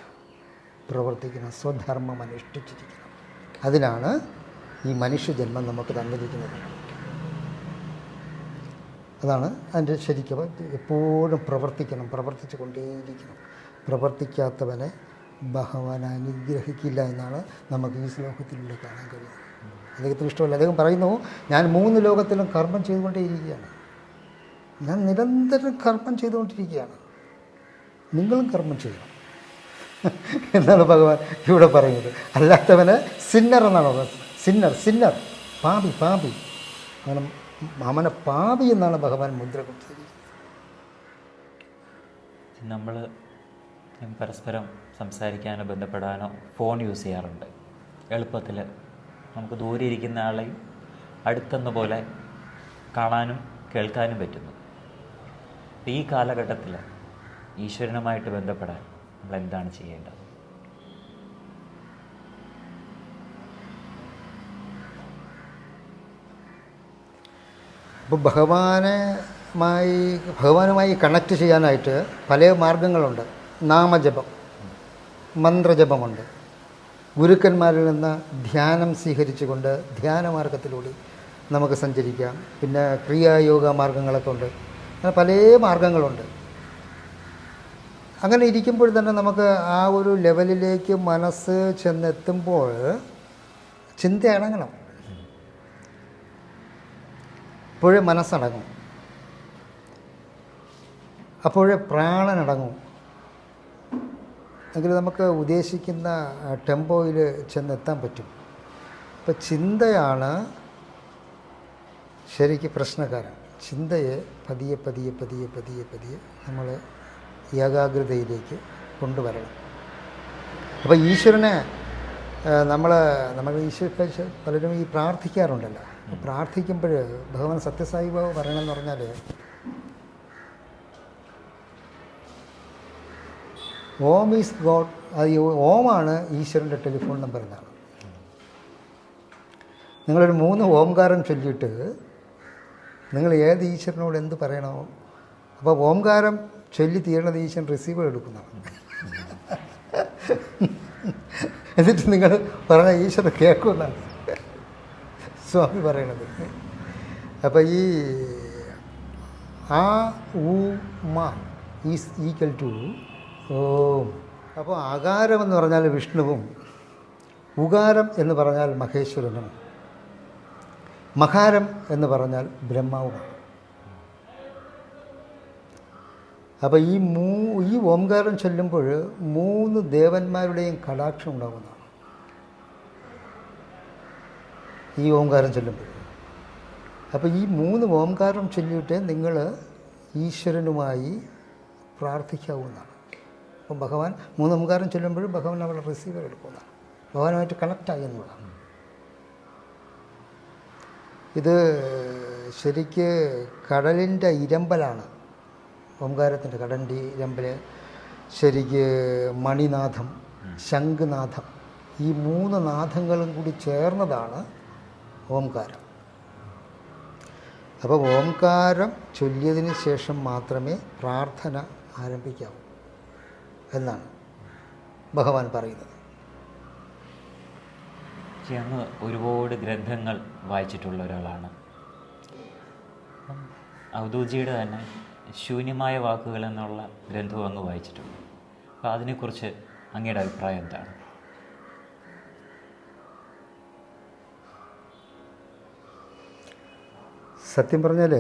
പ്രവർത്തിക്കണം, സ്വധർമ്മം അനുഷ്ഠിച്ചിരിക്കണം. അതിനാണ് ഈ മനുഷ്യജന്മം നമുക്ക് തന്നിരിക്കുന്നത്. അതാണ് അതിൻ്റെ ശരിക്കും. എപ്പോഴും പ്രവർത്തിച്ചു കൊണ്ടേയിരിക്കണം. പ്രവർത്തിക്കാത്തവനെ ഭഗവാൻ അനുഗ്രഹിക്കില്ല എന്നാണ് നമുക്ക് ഈ ശ്ലോകത്തിലൂടെ കാണാൻ കഴിയുന്നത്. അദ്ദേഹത്തിന് ഇഷ്ടമല്ല. അദ്ദേഹം പറയുന്നു, ഞാൻ 3 ലോകത്തിലും കർമ്മം ചെയ്തുകൊണ്ടേയിരിക്കുകയാണ്. ഞാൻ നിരന്തരം കർമ്മം ചെയ്തുകൊണ്ടിരിക്കുകയാണ്, നിങ്ങളും കർമ്മം ചെയ്യണം എന്നാണ് ഭഗവാൻ ഇവിടെ പറയുന്നത്. അല്ലാത്തവന് സിന്നർ എന്നാണ് പറയുന്നത്. സിന്നർ പാപി അവനെ പാപി എന്നാണ് ഭഗവാൻ മുദ്ര കൊടുത്തിരിക്കുന്നത്. നമ്മൾ പരസ്പരം സംസാരിക്കാനോ ബന്ധപ്പെടാനോ ഫോൺ യൂസ് ചെയ്യാറുണ്ട്. എളുപ്പത്തിൽ നമുക്ക് ദൂരെ ഇരിക്കുന്ന ആളെയും അടുത്തെന്ന പോലെ കാണാനും കേൾക്കാനും പറ്റുന്നു. ഈ കാലഘട്ടത്തിൽ ഈശ്വരനുമായിട്ട് ബന്ധപ്പെടാൻ നമ്മൾ എന്താണ് ചെയ്യേണ്ടത്? അപ്പോൾ ഭഗവാനുമായി കണക്ട് ചെയ്യാനായിട്ട് പല മാർഗങ്ങളുണ്ട്. നാമജപം, മന്ത്രജപമുണ്ട്. ഗുരുക്കന്മാരിൽ നിന്ന് ധ്യാനം സ്വീകരിച്ചുകൊണ്ട് ധ്യാനമാർഗത്തിലൂടെ നമുക്ക് സഞ്ചരിക്കാം. പിന്നെ ക്രിയായോഗ മാർഗങ്ങളൊക്കെ ഉണ്ട്. അങ്ങനെ പല മാർഗങ്ങളുണ്ട്. അങ്ങനെ ഇരിക്കുമ്പോൾ തന്നെ നമുക്ക് ആ ഒരു ലെവലിലേക്ക് മനസ്സ് ചെന്നെത്തുമ്പോൾ ചിന്ത അടങ്ങണം. അപ്പോഴേ മനസ്സടങ്ങും, അപ്പോഴേ പ്രാണനടങ്ങും. എങ്കിൽ നമുക്ക് ഉദ്ദേശിക്കുന്ന ടെമ്പോയിൽ ചെന്നെത്താൻ പറ്റും. അപ്പം ചിന്തയാണ് ശരിക്ക് പ്രശ്നക്കാരൻ. ചിന്തയെ പതിയെ പതിയെ പതിയെ പതിയെ പതിയെ നമ്മൾ ഏകാഗ്രതയിലേക്ക് കൊണ്ടുവരണം. അപ്പോൾ ഈശ്വരനെ നമ്മൾ പലരും ഈ പ്രാർത്ഥിക്കാറുണ്ടല്ലോ. പ്രാർത്ഥിക്കുമ്പോൾ ഭഗവാൻ സത്യസായി ബാബ പറയണമെന്ന് പറഞ്ഞാൽ ഓം ഈസ് ഗോഡ്. അത് ഓമാണ് ഈശ്വരൻ്റെ ടെലിഫോൺ നമ്പർ എന്നാണ്. നിങ്ങളൊരു 3 ഓംകാരം ചൊല്ലിയിട്ട് നിങ്ങൾ ഏത് ഈശ്വരനോട് എന്ത് പറയണോ, അപ്പോൾ ഓംകാരം ചൊല്ലി തീരണത് ഈശ്വരൻ റിസീവർ എടുക്കുന്നതാണ്. എന്നിട്ട് നിങ്ങൾ പറഞ്ഞ ഈശ്വരൻ കേൾക്കുമെന്നാണ് സ്വാമി പറയണത്. അപ്പോൾ ഈ ആ ഊ മ ഈസ് ഈക്വൽ ടു ഓം. അപ്പോൾ അകാരം എന്ന് പറഞ്ഞാൽ വിഷ്ണുവും, ഉകാരം എന്ന് പറഞ്ഞാൽ മഹേശ്വരനും, മകാരം എന്ന് പറഞ്ഞാൽ ബ്രഹ്മാവുമാണ്. അപ്പോൾ ഈ ഓംകാരം ചൊല്ലുമ്പോൾ 3 ദേവന്മാരുടെയും കടാക്ഷം ഉണ്ടാകുന്നതാണ് ഈ ഓംകാരം ചൊല്ലുമ്പോൾ. അപ്പോൾ ഈ 3 ഓംകാരം ചൊല്ലിയിട്ട് നിങ്ങൾ ഈശ്വരനുമായി പ്രാർത്ഥിക്കാവുന്നതാണ്. അപ്പം ഭഗവാൻ 3 ഓംകാരം ചൊല്ലുമ്പോഴും ഭഗവാൻ അവളെ റിസീവർ എടുക്കുന്നതാണ്. ഭഗവാനുമായിട്ട് കണക്റ്റായി എന്നുള്ളതാണ്. ഇത് ശരിക്ക് കടലിൻ്റെ ഇരമ്പലാണ്. ഓംകാരത്തിൻ്റെ കടലിൻ്റെ ഇരമ്പൽ ശരിക്ക് മണിനാഥം, ശംഖുനാഥം, ഈ 3 നാഥങ്ങളും കൂടി ചേർന്നതാണ് ഓംകാരം. അപ്പോൾ ഓംകാരം ചൊല്ലിയതിന് ശേഷം മാത്രമേ പ്രാർത്ഥന ആരംഭിക്കാവൂ എന്നാണ് ഭഗവാൻ പറയുന്നത്. അങ്ങ് ഒരുപാട് ഗ്രന്ഥങ്ങൾ വായിച്ചിട്ടുള്ള ഒരാളാണ്. അവധൂജിയുടെ തന്നെ ശൂന്യമായ വാക്കുകൾ എന്നുള്ള ഗ്രന്ഥവും അങ്ങ് വായിച്ചിട്ടുണ്ട്. അപ്പോൾ അതിനെക്കുറിച്ച് അങ്ങയുടെ അഭിപ്രായം എന്താണ്? സത്യം പറഞ്ഞാൽ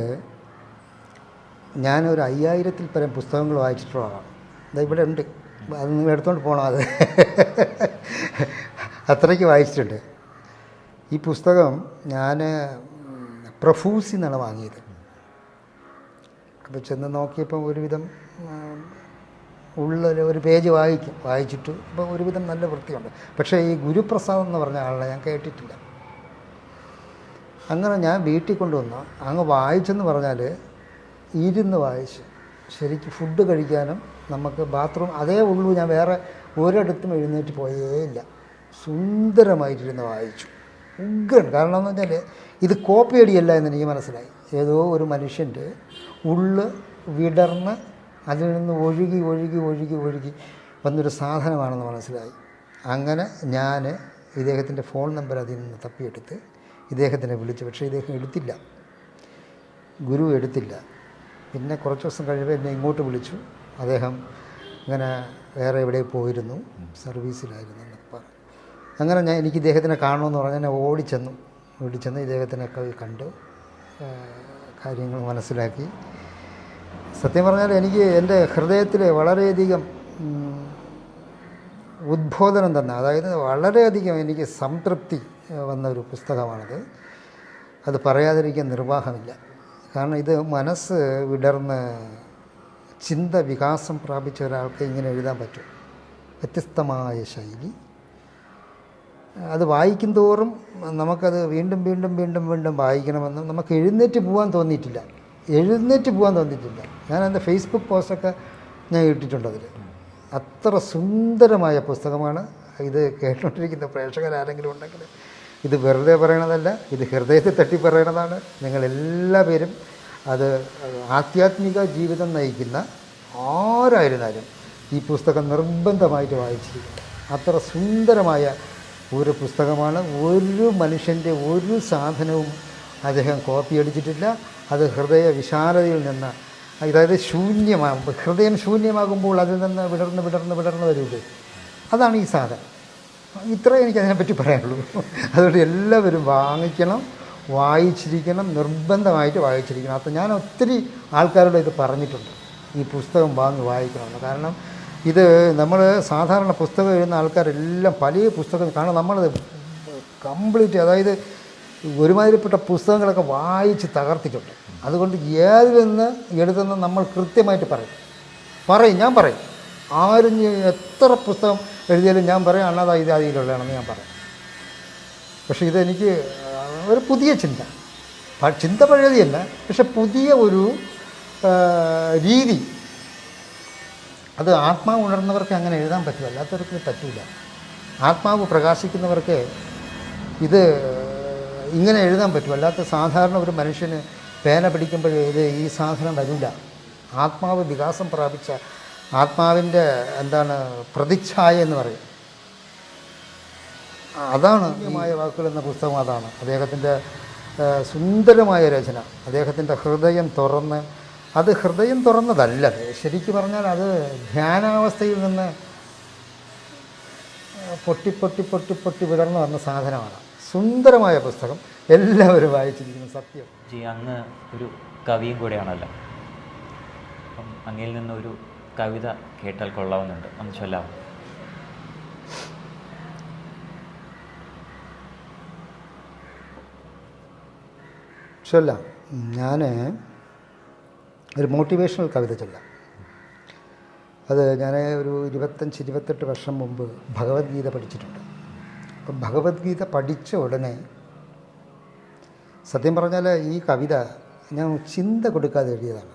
ഞാനൊരു 5000-ൽ പരം പുസ്തകങ്ങൾ വായിച്ചിട്ടുള്ള ആളാണ്. അത് ഇവിടെ ഉണ്ട്, അത് നിങ്ങൾ എടുത്തുകൊണ്ട് പോകണം. അത് അത്രയ്ക്ക് വായിച്ചിട്ടുണ്ട്. ഈ പുസ്തകം ഞാൻ പ്രഫൂസി എന്നാണ് വാങ്ങിയത്. അപ്പോൾ ചെന്ന് നോക്കിയപ്പോൾ ഒരുവിധം ഒരു പേജ് വായിച്ചിട്ട് ഇപ്പോൾ ഒരുവിധം നല്ല വൃത്തിയുണ്ട്. പക്ഷേ ഈ ഗുരുപ്രസാദ് എന്ന് പറഞ്ഞ ആളെ ഞാൻ കേട്ടിട്ടില്ല. അങ്ങനെ ഞാൻ വീട്ടിൽ കൊണ്ടുവന്നു അങ്ങ് വായിച്ചെന്ന് പറഞ്ഞാൽ ഇരുന്ന് വായിച്ചു. ശരിക്കും ഫുഡ് കഴിക്കാനും നമുക്ക് ബാത്റൂം അതേ ഉള്ളൂ. ഞാൻ വേറെ ഒരിടത്തും എഴുന്നേറ്റ് പോയേയില്ല. സുന്ദരമായിട്ടിരുന്ന് വായിച്ചു. ഉഗ്രൻ. കാരണം എന്ന് പറഞ്ഞാൽ ഇത് കോപ്പി അടിയല്ല എന്ന് എനിക്ക് മനസ്സിലായി. ഏതോ ഒരു മനുഷ്യൻ്റെ ഉള്ള് വിടർന്ന് അതിൽ നിന്ന് ഒഴുകി ഒഴുകി ഒഴുകി ഒഴുകി വന്നൊരു സാധനമാണെന്ന് മനസ്സിലായി. അങ്ങനെ ഞാൻ ഇദ്ദേഹത്തിൻ്റെ ഫോൺ നമ്പർ അതിൽ നിന്ന് തപ്പിയെടുത്ത് ഇദ്ദേഹത്തിനെ വിളിച്ചു. പക്ഷേ ഇദ്ദേഹം എടുത്തില്ല, ഗുരു എടുത്തില്ല. പിന്നെ കുറച്ച് ദിവസം കഴിയുമ്പോൾ എന്നെ ഇങ്ങോട്ട് വിളിച്ചു. അദ്ദേഹം ഇങ്ങനെ വേറെ എവിടെ പോയിരുന്നു, സർവീസിലായിരുന്നു എന്നൊക്കെ പറഞ്ഞു. അങ്ങനെ എനിക്ക് ഇദ്ദേഹത്തിനെ കാണണമെന്ന് പറഞ്ഞാൽ ഞാൻ ഓടിച്ചെന്ന് ഇദ്ദേഹത്തിനൊക്കെ കണ്ട് കാര്യങ്ങൾ മനസ്സിലാക്കി. സത്യം പറഞ്ഞാൽ എനിക്ക് എൻ്റെ ഹൃദയത്തിൽ വളരെയധികം ഉദ്ബോധനം തന്ന, അതായത് വളരെയധികം എനിക്ക് സംതൃപ്തി വന്ന ഒരു പുസ്തകമാണത്. അത് പറയാതിരിക്കാൻ നിർവാഹമില്ല. കാരണം ഇത് മനസ്സ് വിടർന്ന് ചിന്ത വികാസം പ്രാപിച്ച ഒരാൾക്ക് ഇങ്ങനെ എഴുതാൻ പറ്റും. വ്യത്യസ്തമായ ശൈലി. അത് വായിക്കും തോറും നമുക്കത് വീണ്ടും വീണ്ടും വീണ്ടും വീണ്ടും വായിക്കണമെന്ന് നമുക്ക് എഴുന്നേറ്റ് പോകാൻ തോന്നിയിട്ടില്ല. ഞാൻ എൻ്റെ ഫേസ്ബുക്ക് പോസ്റ്റൊക്കെ ഞാൻ ഇട്ടിട്ടുണ്ട് അതിൽ. അത്ര സുന്ദരമായ പുസ്തകമാണ്. ഇത് കേട്ടുകൊണ്ടിരിക്കുന്ന പ്രേക്ഷകരാരെങ്കിലും ഉണ്ടെങ്കിൽ ഇത് വെറുതെ പറയണതല്ല, ഇത് ഹൃദയത്തെ തട്ടി പറയണതാണ്. നിങ്ങളെല്ലാ പേരും അത് ആധ്യാത്മിക ജീവിതം നയിക്കുന്ന ആരായിരുന്നാലും ഈ പുസ്തകം നിർബന്ധമായിട്ട് വായിച്ചിരിക്കുക. അത്ര സുന്ദരമായ ഒരു പുസ്തകമാണ്. ഒരു മനുഷ്യൻ്റെ ഒരു സാധനവും അദ്ദേഹം കോപ്പി അടിച്ചിട്ടില്ല. അത് ഹൃദയ വിശാലതയിൽ നിന്ന്, അതായത് ശൂന്യമാകുമ്പോൾ, ഹൃദയം ശൂന്യമാകുമ്പോൾ അതിൽ നിന്ന് വിടർന്ന് വരില്ലേ, അതാണ് ഈ സാധനം. ഇത്രേ എനിക്ക് അതിനെപ്പറ്റി പറയാനുള്ളൂ. അതുകൊണ്ട് എല്ലാവരും വാങ്ങിക്കണം, വായിച്ചിരിക്കണം, നിർബന്ധമായിട്ട് വായിച്ചിരിക്കണം. അപ്പം ഞാൻ ഒത്തിരി ആൾക്കാരോട് ഇത് പറഞ്ഞിട്ടുണ്ട്, ഈ പുസ്തകം വാങ്ങി വായിക്കണമെന്ന്. കാരണം ഇത് നമ്മൾ സാധാരണ പുസ്തകം എഴുതുന്ന ആൾക്കാരെല്ലാം പല പുസ്തകം, കാരണം നമ്മളത് കംപ്ലീറ്റ്, അതായത് ഒരുമാതിരിപ്പെട്ട പുസ്തകങ്ങളൊക്കെ വായിച്ച് തകർത്തിട്ടുണ്ട്. അതുകൊണ്ട് ഏതിൽ നിന്ന് എഴുതുന്ന നമ്മൾ കൃത്യമായിട്ട് പറയും. ഞാൻ പറയും, ആരും എത്ര പുസ്തകം എഴുതിയാലും ഞാൻ പറയും അണ്ണാ ഇത് അതിലുള്ളതാണെന്ന് ഞാൻ പറയും. പക്ഷേ ഇതെനിക്ക് ഒരു പുതിയ ചിന്ത പഴയതല്ല, പക്ഷെ പുതിയ ഒരു രീതി. അത് ആത്മാവ് ഉണർന്നവർക്ക് അങ്ങനെ എഴുതാൻ പറ്റും, അല്ലാത്തവർക്ക് പറ്റില്ല. ആത്മാവ് പ്രകാശിക്കുന്നവർക്ക് ഇത് ഇങ്ങനെ എഴുതാൻ പറ്റും, അല്ലാത്ത സാധാരണ ഒരു മനുഷ്യന് പേന പിടിക്കുമ്പോൾ ഈ സാധനം വരില്ല. ആത്മാവ് വികാസം പ്രാപിച്ച ആത്മാവിൻ്റെ പ്രതിച്ഛായ എന്ന് പറയും. അതാണ് വാക്കുകൾ എന്ന പുസ്തകം. അതാണ് അദ്ദേഹത്തിൻ്റെ സുന്ദരമായ രചന. അദ്ദേഹത്തിൻ്റെ ഹൃദയം തുറന്ന്, അത് ഹൃദയം തുറന്നതല്ല, ശരിക്കും പറഞ്ഞാൽ അത് ധ്യാനാവസ്ഥയിൽ നിന്ന് പൊട്ടി വിടർന്നു വന്ന സാധനമാണ്. സുന്ദരമായ പുസ്തകം, എല്ലാവരും വായിച്ചിരിക്കുന്നു. സത്യം. അങ്ങ് ഒരു കവിയും കൂടെയാണല്ലോ, അപ്പം അങ്ങയിൽ നിന്നൊരു കവിത കേട്ടാൽ കൊള്ളാവുന്നുണ്ട്, ഒന്ന് ചൊല്ലാമോ? ചൊല്ലാം. ഞാൻ ഒരു മോട്ടിവേഷണൽ കവിത ചൊല്ലാം. അത് ഞാൻ ഒരു 25-28 വർഷം മുമ്പ് ഭഗവത്ഗീത പഠിച്ചിട്ടുണ്ട്. അപ്പം ഭഗവത്ഗീത പഠിച്ച ഉടനെ സത്യം പറഞ്ഞാൽ ഈ കവിത ഞാൻ ചിന്ത കൊടുക്കാതെ എഴുതിയതാണ്.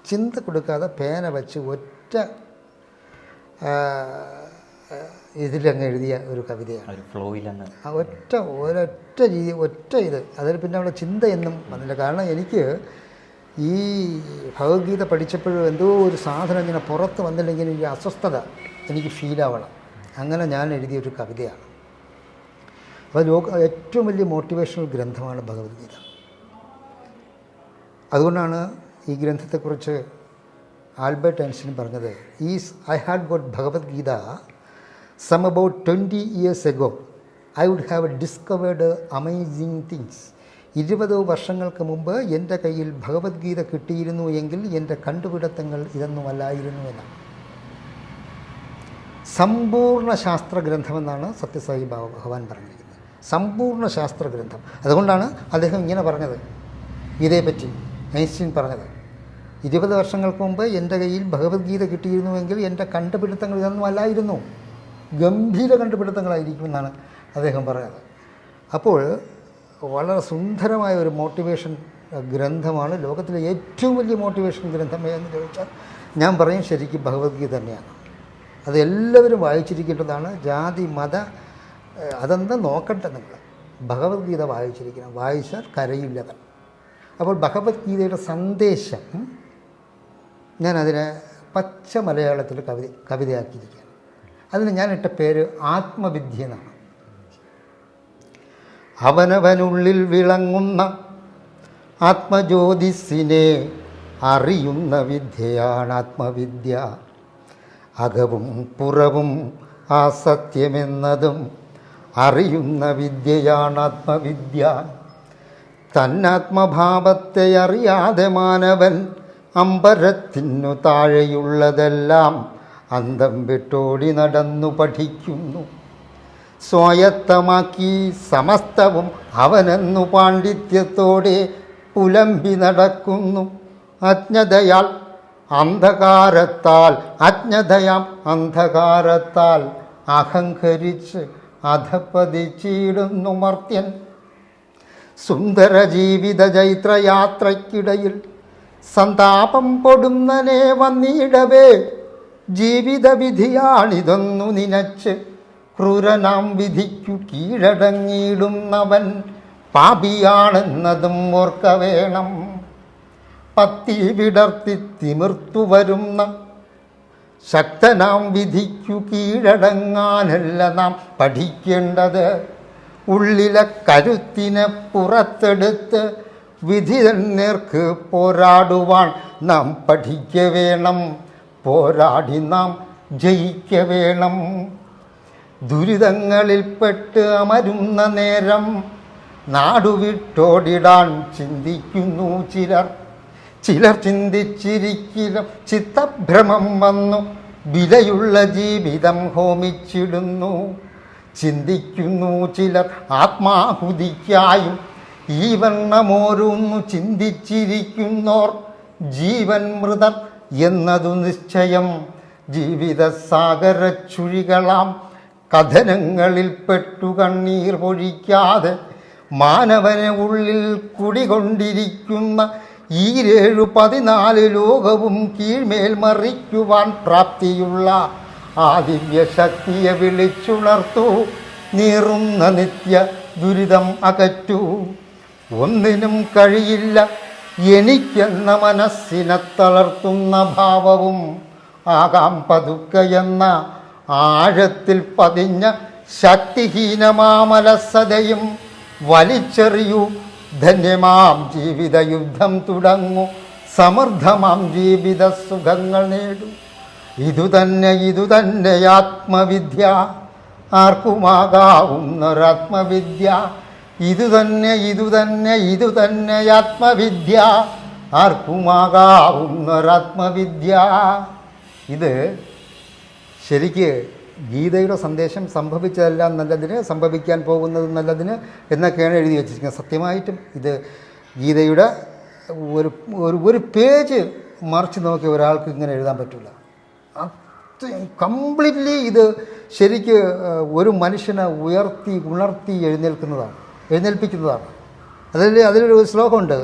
ചിന്ത കൊടുക്കാതെ പേന വച്ച് ഒറ്റ ഇതിലങ്ങ് എഴുതിയ ഒരു കവിതയാണ്. ഫ്ലോയിലങ്ങ് ഒരൊറ്റ രീതി, ഇത് അതിൽ പിന്നെ അവിടെ ചിന്തയൊന്നും വന്നില്ല. കാരണം എനിക്ക് ഈ ഭഗവത്ഗീത പഠിച്ചപ്പോഴും എന്തോ ഒരു സാധനം ഇങ്ങനെ പുറത്ത് വന്നില്ലെങ്കിൽ എനിക്ക് അസ്വസ്ഥത എനിക്ക് ഫീലാവണം. അങ്ങനെ ഞാൻ എഴുതിയൊരു കവിതയാണ്. അപ്പോൾ ഏറ്റവും വലിയ മോട്ടിവേഷണൽ ഗ്രന്ഥമാണ് ഭഗവത്ഗീത. അതുകൊണ്ടാണ് ഈ ഗ്രന്ഥത്തെക്കുറിച്ച് ആൽബർട്ട് ഐൻസ്റ്റീൻ പറഞ്ഞത്, I had got Bhagavad Gita some about 20 years ago, I would have discovered amazing things. 20 വർഷങ്ങൾക്ക് മുമ്പ് എൻ്റെ കയ്യിൽ ഭഗവത്ഗീത കിട്ടിയിരുന്നു എങ്കിൽ എൻ്റെ കണ്ടുപിടുത്തങ്ങൾ ഇതൊന്നുമല്ലായിരുന്നു എന്നാണ്. സമ്പൂർണ്ണ ശാസ്ത്രഗ്രന്ഥമെന്നാണ് സത്യസായി ഭഗവാൻ പറഞ്ഞിരിക്കുന്നത്. സമ്പൂർണ്ണ ശാസ്ത്രഗ്രന്ഥം. അതുകൊണ്ടാണ് അദ്ദേഹം ഇങ്ങനെ പറഞ്ഞത്, ഇതേപ്പറ്റി ഐൻസ്റ്റീൻ പറഞ്ഞത്, 20 വർഷങ്ങൾക്ക് മുമ്പ് എൻ്റെ കയ്യിൽ ഭഗവത്ഗീത കിട്ടിയിരുന്നുവെങ്കിൽ എൻ്റെ കണ്ടുപിടുത്തങ്ങൾ ഇതൊന്നും അല്ലായിരുന്നു, ഗംഭീര കണ്ടുപിടുത്തങ്ങളായിരിക്കുമെന്നാണ് അദ്ദേഹം പറയുന്നത്. അപ്പോൾ വളരെ സുന്ദരമായ ഒരു മോട്ടിവേഷൻ ഗ്രന്ഥമാണ്. ലോകത്തിലെ ഏറ്റവും വലിയ മോട്ടിവേഷൻ ഗ്രന്ഥം എന്ന് ചോദിച്ചാൽ ഞാൻ പറയും ശരിക്കും ഭഗവത്ഗീത തന്നെയാണ്. അത് എല്ലാവരും വായിച്ചിരിക്കേണ്ടതാണ്. ജാതി മത അതെന്താ നോക്കട്ടെ, നിങ്ങൾ ഭഗവത്ഗീത വായിച്ചിരിക്കണം. വായിച്ചാൽ കരയില്ലവൻ. അപ്പോൾ ഭഗവത്ഗീതയുടെ സന്ദേശം ഞാനതിനെ പച്ച മലയാളത്തിൽ കവിതയാക്കിയിരിക്കുകയാണ്. അതിന് ഞാനിട്ട പേര് ആത്മവിദ്യ എന്നാണ്. അവനവനുള്ളിൽ വിളങ്ങുന്ന ആത്മജ്യോതിസിനെ അറിയുന്ന വിദ്യയാണ് ആത്മവിദ്യ. അകവും പുറവും ആ സത്യമെന്നതും അറിയുന്ന വിദ്യയാണ് ആത്മവിദ്യ. തന്നാത്മഭാവത്തെ അറിയാതെ മാനവൻ അമ്പരത്തിനു താഴെയുള്ളതെല്ലാം അന്തം വിട്ടോടി നടന്നു പഠിക്കുന്നു. സ്വായത്തമാക്കി സമസ്തവും അവനെന്നു പാണ്ഡിത്യത്തോടെ പുലമ്പി നടക്കുന്നു. അജ്ഞതയാൽ അന്ധകാരത്താൽ അഹങ്കരിച്ച് അധപ്പതിച്ചിടുന്നു മർത്യൻ. സുന്ദര ജീവിത ചൈത്രയാത്രയ്ക്കിടയിൽ സന്താപം പൊടുന്നനെ വന്നിടവേ ജീവിത വിധിയാണിതൊന്നു നിനച്ച് ക്രൂരനാം വിധിക്കു കീഴടങ്ങിയിടുന്നവൻ പാപിയാണെന്നതും ഓർക്ക വേണം. പത്തി വിടർത്തി തിമിർത്തു വരുന്ന ശക്തനാം വിധിക്കു കീഴടങ്ങാനല്ല നാം പഠിക്കേണ്ടത്. ഉള്ളിലെ കരുത്തിനെ പുറത്തെടുത്ത് വിധി നേർക്ക് പോരാടുവാൻ നാം പഠിക്ക വേണം. പോരാടി നാം ജയിക്ക വേണം. ദുരിതങ്ങളിൽപ്പെട്ട് അമരുന്ന നേരം നാടുവിട്ടോടിടാൻ ചിന്തിക്കുന്നു ചിലർ. ചിലർ ചിന്തിച്ചിരിക്കിലും ചിത്തഭ്രമം വന്നു വിലയുള്ള ജീവിതം ഹോമിച്ചിടുന്നു. ചിന്തിക്കുന്നു ചിലർ ആത്മാഹുതിക്കായും ഈ വണ്ണമോരോന്നു ചിന്തിച്ചിരിക്കുന്നോർ ജീവൻ മൃതർ എന്നതു നിശ്ചയം. ജീവിതസാഗര ചുഴികളാം കഥനങ്ങളിൽപ്പെട്ടു കണ്ണീർ പൊഴിക്കാതെ മാനവനെ ഉള്ളിൽ കുടികൊണ്ടിരിക്കുന്ന ഈ 7-14 ലോകവും കീഴ്മേൽ മറിക്കുവാൻ പ്രാപ്തിയുള്ള ആ ദിവ്യശക്തിയെ വിളിച്ചുണർത്തൂ. നീറുന്ന നിത്യ ദുരിതം അകറ്റൂ. ഒന്നിനും കഴിയില്ല എനിക്കെന്ന മനസ്സിനെ തളർത്തുന്ന ഭാവവും ആകാം പതുക്കയെന്ന ആഴത്തിൽ പതിഞ്ഞ ശക്തിഹീനമാമലസതയും വലിച്ചെറിയൂ. ധന്യമാം ജീവിതയുദ്ധം തുടങ്ങൂ. സമൃദ്ധമാം ജീവിത സുഖങ്ങൾ നേടൂ. ഇതുതന്നെ ആത്മവിദ്യ. ആർക്കുമാകാവുന്നൊരാത്മവിദ്യ. ഇതുതന്നെ ആത്മവിദ്യ. ആർക്കുമാകാവുന്നൊരാത്മവിദ്യ. ഇത് ശരിക്ക് ഗീതയുടെ സന്ദേശം സംഭവിച്ചതെല്ലാം നല്ലതിന്, സംഭവിക്കാൻ പോകുന്നത് നല്ലതിന് എന്നൊക്കെയാണ് എഴുതി വച്ചിരിക്കുന്നത്. സത്യമായിട്ടും ഇത് ഗീതയുടെ ഒരു പേജ് മറിച്ച് നോക്കി ഒരാൾക്ക് ഇങ്ങനെ എഴുതാൻ പറ്റില്ല. കംപ്ലീറ്റ്ലി ഇത് ശരിക്ക് ഒരു മനുഷ്യനെ ഉണർത്തി എഴുന്നേൽപ്പിക്കുന്നതാണ്. അതിലൊരു ശ്ലോകമുണ്ട്.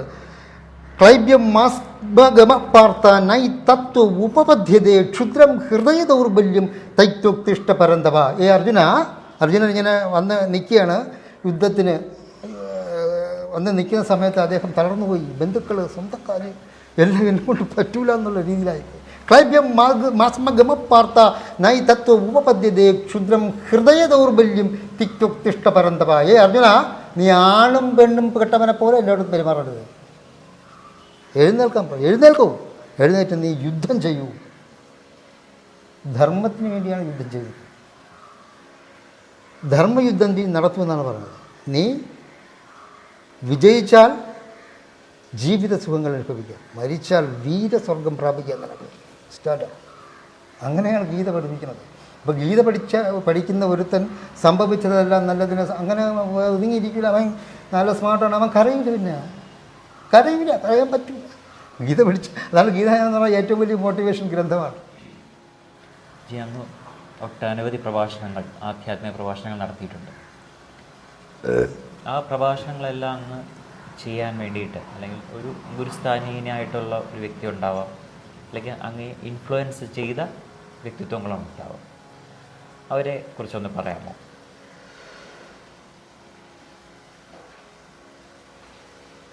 ക്ലൈബ്യം മാസ്മഗമപാർത്ത നൈ തത്വ ഉപപദ്ധ്യതേ ക്ഷുദ്രം ഹൃദയ ദൗർബല്യം തൈത്യോക്തിഷ്ഠ പരന്തവ. അർജുനൻ ഇങ്ങനെ വന്ന് നിൽക്കുകയാണ്. യുദ്ധത്തിന് വന്ന് നിൽക്കുന്ന സമയത്ത് അദ്ദേഹം തളർന്നുപോയി. ബന്ധുക്കൾ, സ്വന്തക്കാർ എല്ലാം എന്നെക്കൊണ്ട് പറ്റൂല എന്നുള്ള രീതിയിലായി. ക്ലൈബ്യം മാസ്മഗമപാർത്ത നൈ തത്വ ഉപപദ്ധ്യതേ ക്ഷുദ്രം ഹൃദയ ദൗർബല്യം തിക്ത്യുക്തിഷ്ഠ പരന്തവ. അർജുന, നീ ആണും പെണ്ണും കെട്ടവനെ പോലെ എല്ലായിടത്തും പെരുമാറരുത്. എഴുന്നേൽക്കൂ. എഴുന്നേറ്റ് നീ യുദ്ധം ചെയ്യൂ. ധർമ്മത്തിന് വേണ്ടിയാണ് യുദ്ധം ചെയ്തത്. ധർമ്മയുദ്ധം നടത്തുമെന്നാണ് പറഞ്ഞത്. നീ വിജയിച്ചാൽ ജീവിത സുഖങ്ങൾ അനുഭവിക്കാം, മരിച്ചാൽ വീരസ്വർഗം പ്രാപിക്കുക എന്നാണ് സ്റ്റാർട്ട്. അങ്ങനെയാണ് ഗീത പഠിപ്പിക്കുന്നത്. അപ്പോൾ ഗീത പഠിക്കുന്ന ഒരുത്തൻ സംഭവിച്ചതെല്ലാം നല്ലതിന് അങ്ങനെ ഒതുങ്ങിയിരിക്കില്ല. അവൻ നല്ല സ്മാർട്ടാണ്. അവൻ കരയില്ല, കരയാൻ പറ്റില്ല. ഗീത അതാണ് ഗീത എന്ന് പറഞ്ഞാൽ ഏറ്റവും വലിയ മോട്ടിവേഷൻ ഗ്രന്ഥമാണ്. അങ്ങ് ഒട്ടനവധി പ്രഭാഷണങ്ങൾ, ആധ്യാത്മിക പ്രഭാഷണങ്ങൾ നടത്തിയിട്ടുണ്ട്. ആ പ്രഭാഷണങ്ങളെല്ലാം അങ്ങ് ചെയ്യാൻ വേണ്ടിയിട്ട്, അല്ലെങ്കിൽ ഒരു ഗുരുസ്ഥാനീയനായിട്ടുള്ള ഒരു വ്യക്തി ഉണ്ടാവാം, അല്ലെങ്കിൽ അങ്ങ് ഇൻഫ്ലുവൻസ് ചെയ്ത വ്യക്തിത്വങ്ങളുണ്ടാവാം. അവരെ കുറിച്ചൊന്ന് പറയാമോ?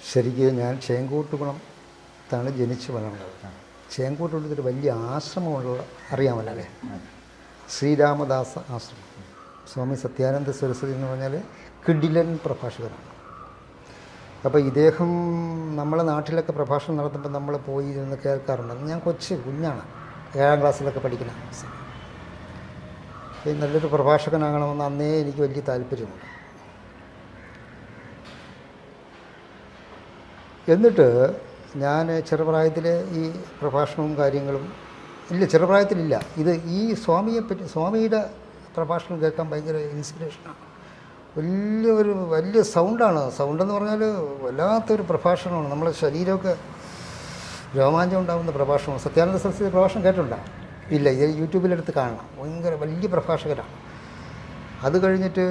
ശരിക്കും ഞാൻ ചേങ്കോട്ടുകുളത്താണ് ജനിച്ച് വളർന്നത്. ചേങ്കോട്ടുകുളത്തൊരു വലിയ ആശ്രമമുള്ള അറിയാമല്ലോ അല്ലേ? ശ്രീരാമദാസ ആശ്രമം. സ്വാമി സത്യാനന്ദ സരസ്വതി എന്ന് പറഞ്ഞാൽ കിടിലൻ പ്രഭാഷകനാണ്. അപ്പോൾ ഇദ്ദേഹം നമ്മളെ നാട്ടിലൊക്കെ പ്രഭാഷണം നടത്തുമ്പോൾ നമ്മൾ പോയി ഇരുന്ന് കേൾക്കാറുണ്ട്. ഞാൻ കുഞ്ഞാണ്, 7ാം ക്ലാസ്സിലൊക്കെ പഠിക്കുന്ന സമയം. നല്ലൊരു പ്രഭാഷകനാകണമെന്ന് അന്നേ എനിക്ക് വലിയ താല്പര്യമുണ്ട്. എന്നിട്ട് ഞാൻ ചെറുപ്രായത്തിൽ ഈ പ്രഭാഷണവും കാര്യങ്ങളും ചെറുപ്രായത്തിലില്ല. ഇത് ഈ സ്വാമിയുടെ പ്രഭാഷണം കേൾക്കാൻ ഭയങ്കര ഇൻസ്പിറേഷനാണ്. വലിയ സൗണ്ടാണ്. സൗണ്ടെന്ന് പറഞ്ഞാൽ വല്ലാത്തൊരു പ്രഭാഷണമാണ്. നമ്മളെ ശരീരമൊക്കെ രോമാഞ്ചം ഉണ്ടാകുന്ന പ്രഭാഷണം. സത്യാനന്ദ സരസ്വതി പ്രഭാഷണം കേട്ടിട്ടുണ്ടോ? ഇല്ല, ഇത് യൂട്യൂബിലെടുത്ത് കാണണം. ഭയങ്കര വലിയ പ്രഭാഷകനാണ്. അത് കഴിഞ്ഞിട്ട്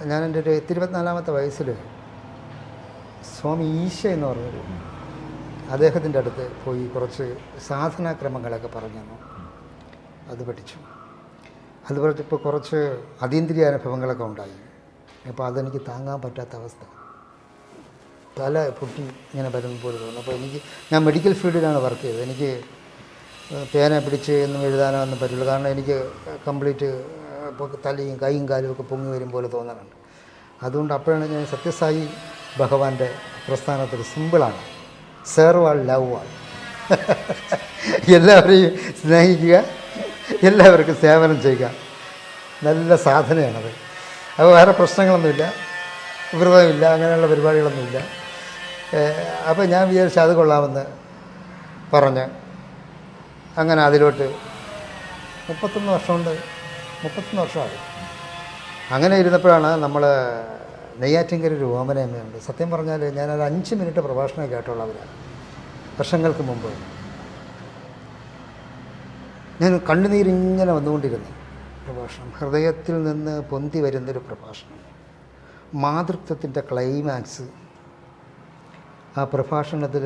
ഞാൻ എൻ്റെ ഒരു 24ാമത്തെ വയസ്സിൽ സ്വാമി ഈശ എന്ന് പറഞ്ഞൊരു അദ്ദേഹത്തിൻ്റെ അടുത്ത് പോയി കുറച്ച് സാധനാക്രമങ്ങളൊക്കെ പറഞ്ഞു തന്നു. അത് പഠിച്ചു. അതുപോലെ ഇപ്പോൾ കുറച്ച് അതീന്ദ്രിയ അനുഭവങ്ങളൊക്കെ ഉണ്ടായി. അപ്പോൾ അതെനിക്ക് താങ്ങാൻ പറ്റാത്ത അവസ്ഥ, തല പൊട്ടി ഇങ്ങനെ വരുമ്പോൾ പോലെ തോന്നുന്നു. അപ്പോൾ ഞാൻ മെഡിക്കൽ ഫീൽഡിലാണ് വർക്ക് ചെയ്തത്. എനിക്ക് പേന പിടിച്ച് ഒന്നും എഴുതാനോ ഒന്നും പറ്റില്ല. കാരണം എനിക്ക് കംപ്ലീറ്റ് ഇപ്പോൾ തലയും കൈയും കാലും ഒക്കെ പൊങ്ങി വരും പോലെ തോന്നാറുണ്ട്. അതുകൊണ്ട് അപ്പോഴാണ് ഞാൻ സത്യസായി ഭഗവാന്റെ പ്രസ്ഥാനത്തിൽ സിമ്പിളാണ്, സെർവ് ആൾ ലവ് ആൾ. എല്ലാവരെയും സ്നേഹിക്കുക, എല്ലാവർക്കും സേവനം ചെയ്യുക. നല്ല സാധനയാണത്. അപ്പോൾ വേറെ പ്രശ്നങ്ങളൊന്നുമില്ല, വ്രതമില്ല, അങ്ങനെയുള്ള പരിപാടികളൊന്നുമില്ല. അപ്പോൾ ഞാൻ വിചാരിച്ചു അത് കൊള്ളാമെന്ന് പറഞ്ഞ് അങ്ങനെ അതിലോട്ട് 31 വർഷമായി. അങ്ങനെ ഇരുന്നപ്പോഴാണ് നമ്മൾ നെയ്യാറ്റിൻകര ഒരു ഓമനയമ്മയുണ്ട്. സത്യം പറഞ്ഞാൽ ഞാനൊരു 5 മിനിറ്റ് പ്രഭാഷണം കേട്ടുള്ളവരാണ്. വർഷങ്ങൾക്ക് മുമ്പ് ഞാൻ കണ്ണുനീരിങ്ങനെ വന്നുകൊണ്ടിരുന്നു. പ്രഭാഷണം ഹൃദയത്തിൽ നിന്ന് പൊന്തി വരുന്നൊരു പ്രഭാഷണം, മാതൃത്വത്തിൻ്റെ ക്ലൈമാക്സ് ആ പ്രഭാഷണത്തിൽ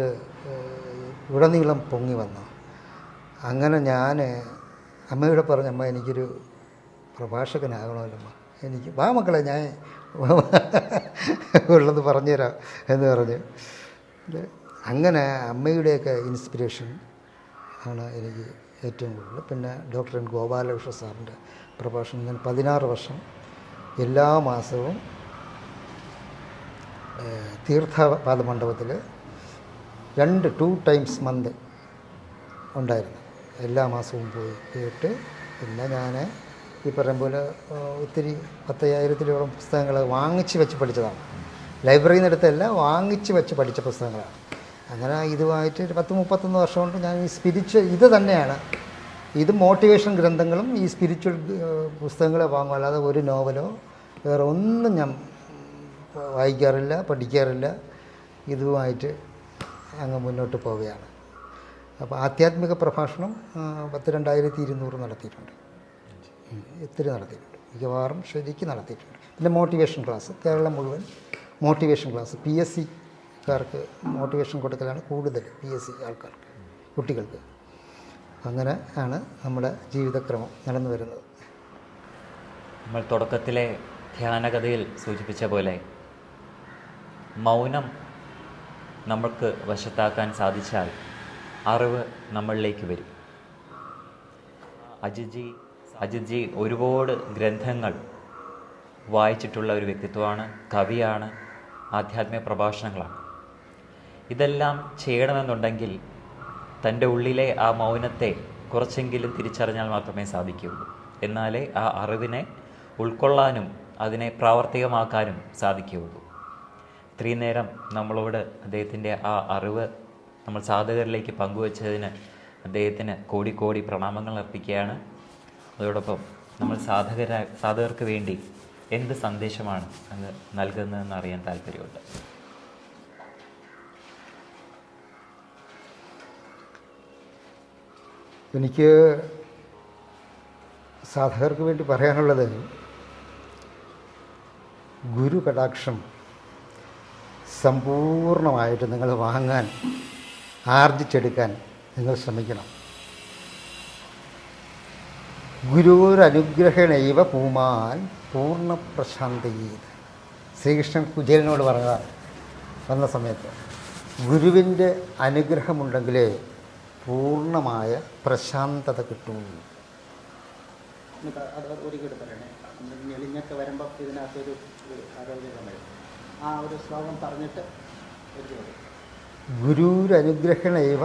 ഉടനീളം പൊങ്ങി വന്നു. അങ്ങനെ ഞാൻ അമ്മയോട് പറഞ്ഞു, അമ്മ എനിക്കൊരു പ്രഭാഷകനാകണമല്ലോ, എനിക്ക് വാ മക്കളെ ഞാൻ ഉള്ളത് പറഞ്ഞുതരാം എന്ന് പറഞ്ഞ്. അങ്ങനെ അമ്മയുടെയൊക്കെ ഇൻസ്പിരേഷൻ ആണ് എനിക്ക് ഏറ്റവും കൂടുതൽ. പിന്നെ ഡോക്ടർ എൻ ഗോപാലകൃഷ്ണ സാറിൻ്റെ പ്രഭാഷണം ഞാൻ 16 വർഷം എല്ലാ മാസവും തീർത്ഥപാദ മണ്ഡപത്തിൽ 2 ടൈംസ് മന്ത് ഉണ്ടായിരുന്നു. എല്ലാ മാസവും പോയി കേട്ട്. പിന്നെ ഞാൻ ഈ പറയും പോലെ ഒത്തിരി 10,000-ത്തിലോളം പുസ്തകങ്ങൾ വാങ്ങിച്ച് വെച്ച് പഠിച്ചതാണ്. ലൈബ്രറിയിൽ നിന്ന് എടുത്തല്ല, വാങ്ങിച്ച് വെച്ച് പഠിച്ച പുസ്തകങ്ങളാണ്. അങ്ങനെ ഇതുമായിട്ട് 10-31 വർഷം കൊണ്ട് ഞാൻ ഈ സ്പിരിച്വൽ ഇത് തന്നെയാണ്. ഇത് മോട്ടിവേഷൻ ഗ്രന്ഥങ്ങളും ഈ സ്പിരിച്വൽ പുസ്തകങ്ങളെ വാങ്ങും. അല്ലാതെ ഒരു നോവലോ വേറെ ഒന്നും ഞാൻ വായിക്കാറില്ല, പഠിക്കാറില്ല. ഇതുമായിട്ട് അങ്ങ് മുന്നോട്ട് പോവുകയാണ്. അപ്പോൾ ആധ്യാത്മിക പ്രഭാഷണം 22,200 നടത്തിയിട്ടുണ്ട്. ഒത്തിരി നടത്തിയിട്ടുണ്ട്, മിക്കവാറും ശരിക്കും നടത്തിയിട്ടുണ്ട്. പിന്നെ മോട്ടിവേഷൻ ക്ലാസ്, കേരളം മുഴുവൻ മോട്ടിവേഷൻ ക്ലാസ്, PSCക്കാർക്ക് മോട്ടിവേഷൻ കൊടുക്കലാണ് കൂടുതൽ, PSC ആൾക്കാർക്ക്, കുട്ടികൾക്ക്. അങ്ങനെ ആണ് നമ്മുടെ ജീവിതക്രമം നടന്നു വരുന്നത്. നമ്മൾ തുടക്കത്തിലെ ധ്യാനകഥയിൽ സൂചിപ്പിച്ച പോലെ മൗനം നമ്മൾക്ക് വശത്താക്കാൻ സാധിച്ചാൽ അറിവ് നമ്മളിലേക്ക് വരും. അജിത് ജി ഒരുപാട് ഗ്രന്ഥങ്ങൾ വായിച്ചിട്ടുള്ള ഒരു വ്യക്തിത്വമാണ്, കവിയാണ്, ആധ്യാത്മിക പ്രഭാഷണങ്ങളാണ്. ഇതെല്ലാം ചെയ്യണമെന്നുണ്ടെങ്കിൽ തൻ്റെ ഉള്ളിലെ ആ മൗനത്തെ കുറച്ചെങ്കിലും തിരിച്ചറിഞ്ഞാൽ മാത്രമേ സാധിക്കുകയുള്ളൂ. എന്നാലേ ആ അറിവിനെ ഉൾക്കൊള്ളാനും അതിനെ പ്രാവർത്തികമാക്കാനും സാധിക്കുകയുള്ളൂ. ഇത്രയും നേരം നമ്മളോട് അദ്ദേഹത്തിൻ്റെ ആ അറിവ് നമ്മൾ സാധകരിലേക്ക് പങ്കുവച്ചതിന് അദ്ദേഹത്തിന് കോടി പ്രണാമങ്ങൾ അർപ്പിക്കുകയാണ്. അതോടൊപ്പം നമ്മൾ സാധകർക്ക് വേണ്ടി എന്ത് സന്ദേശമാണ് അത് നൽകുന്നതെന്ന് അറിയാൻ താല്പര്യമുണ്ട്. എനിക്ക് സാധകർക്ക് വേണ്ടി പറയാനുള്ളത്, ഗുരു കടാക്ഷം സമ്പൂർണമായിട്ട് നിങ്ങൾ വാങ്ങാൻ, ആർജിച്ചെടുക്കാൻ നിങ്ങൾ ശ്രമിക്കണം. ഗുരുരനുഗ്രഹണൈവ പൂമാൻ പൂർണ്ണപ്രശാന്തയീത്. ശ്രീകൃഷ്ണൻ കുചേലനോട് പറഞ്ഞതാണ് വന്ന സമയത്ത്. ഗുരുവിൻ്റെ അനുഗ്രഹമുണ്ടെങ്കിലേ പൂർണ്ണമായ പ്രശാന്തത കിട്ടൂ. ഒരിക്കലും പറയണേ, ഞെളിഞ്ഞൊക്കെ വരുമ്പോൾ ഇതിനകത്തൊരു ആരോഗ്യം വരും. ആ ഒരു ശ്ലോകം പറഞ്ഞിട്ട് ഗുരുരനുഗ്രഹണൈവ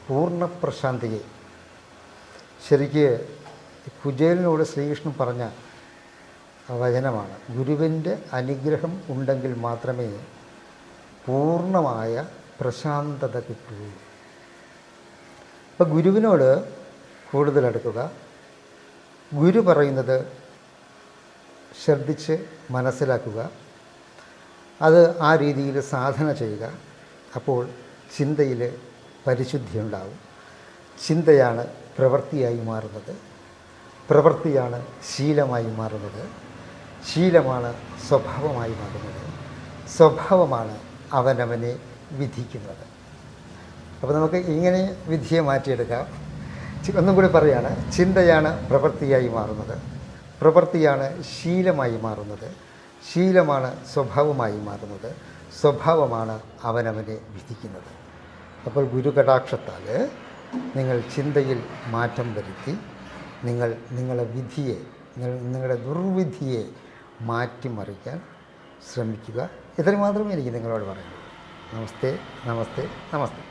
പൂർണ്ണപ്രശാന്തിയെ. ശരിക്ക് കുചേലനോട് ശ്രീകൃഷ്ണൻ പറഞ്ഞ വചനമാണ്. ഗുരുവിൻ്റെ അനുഗ്രഹം ഉണ്ടെങ്കിൽ മാത്രമേ പൂർണ്ണമായ പ്രശാന്തത കിട്ടൂ. അപ്പോൾ ഗുരുവിനോട് കൂടുതൽ അടുക്കുക, ഗുരു പറയുന്നത് ശ്രദ്ധിച്ച് മനസ്സിലാക്കുക, അത് ആ രീതിയിൽ സാധന ചെയ്യുക. അപ്പോൾ ചിന്തയിൽ പരിശുദ്ധി ഉണ്ടാവും. ചിന്തയാണ് പ്രവൃത്തിയായി മാറുന്നത്, പ്രവൃത്തിയാണ് ശീലമായി മാറുന്നത്, ശീലമാണ് സ്വഭാവമായി മാറുന്നത്, സ്വഭാവമാണ് അവനവനെ വിധിക്കുന്നത്. അപ്പോൾ നമുക്ക് ഇങ്ങനെ വിധിയെ മാറ്റിയെടുക്കാം. ഒന്നും കൂടി പറയുകയാണ്, ചിന്തയാണ് പ്രവൃത്തിയായി മാറുന്നത്, പ്രവൃത്തിയാണ് ശീലമായി മാറുന്നത്, ശീലമാണ് സ്വഭാവമായി മാറുന്നത്, സ്വഭാവമാണ് അവനവനെ വിധിക്കുന്നത്. അപ്പോൾ ഗുരുകടാക്ഷത്താൽ നിങ്ങൾ ചിന്തയിൽ മാറ്റം വരുത്തി നിങ്ങളുടെ വിധിയെ, നിങ്ങളുടെ ദുർവിധിയെ മാറ്റിമറിക്കാൻ ശ്രമിക്കുക. ഇത്രയും മാത്രമേ എനിക്ക് നിങ്ങളോട് പറയുള്ളൂ. നമസ്തേ, നമസ്തേ, നമസ്തേ.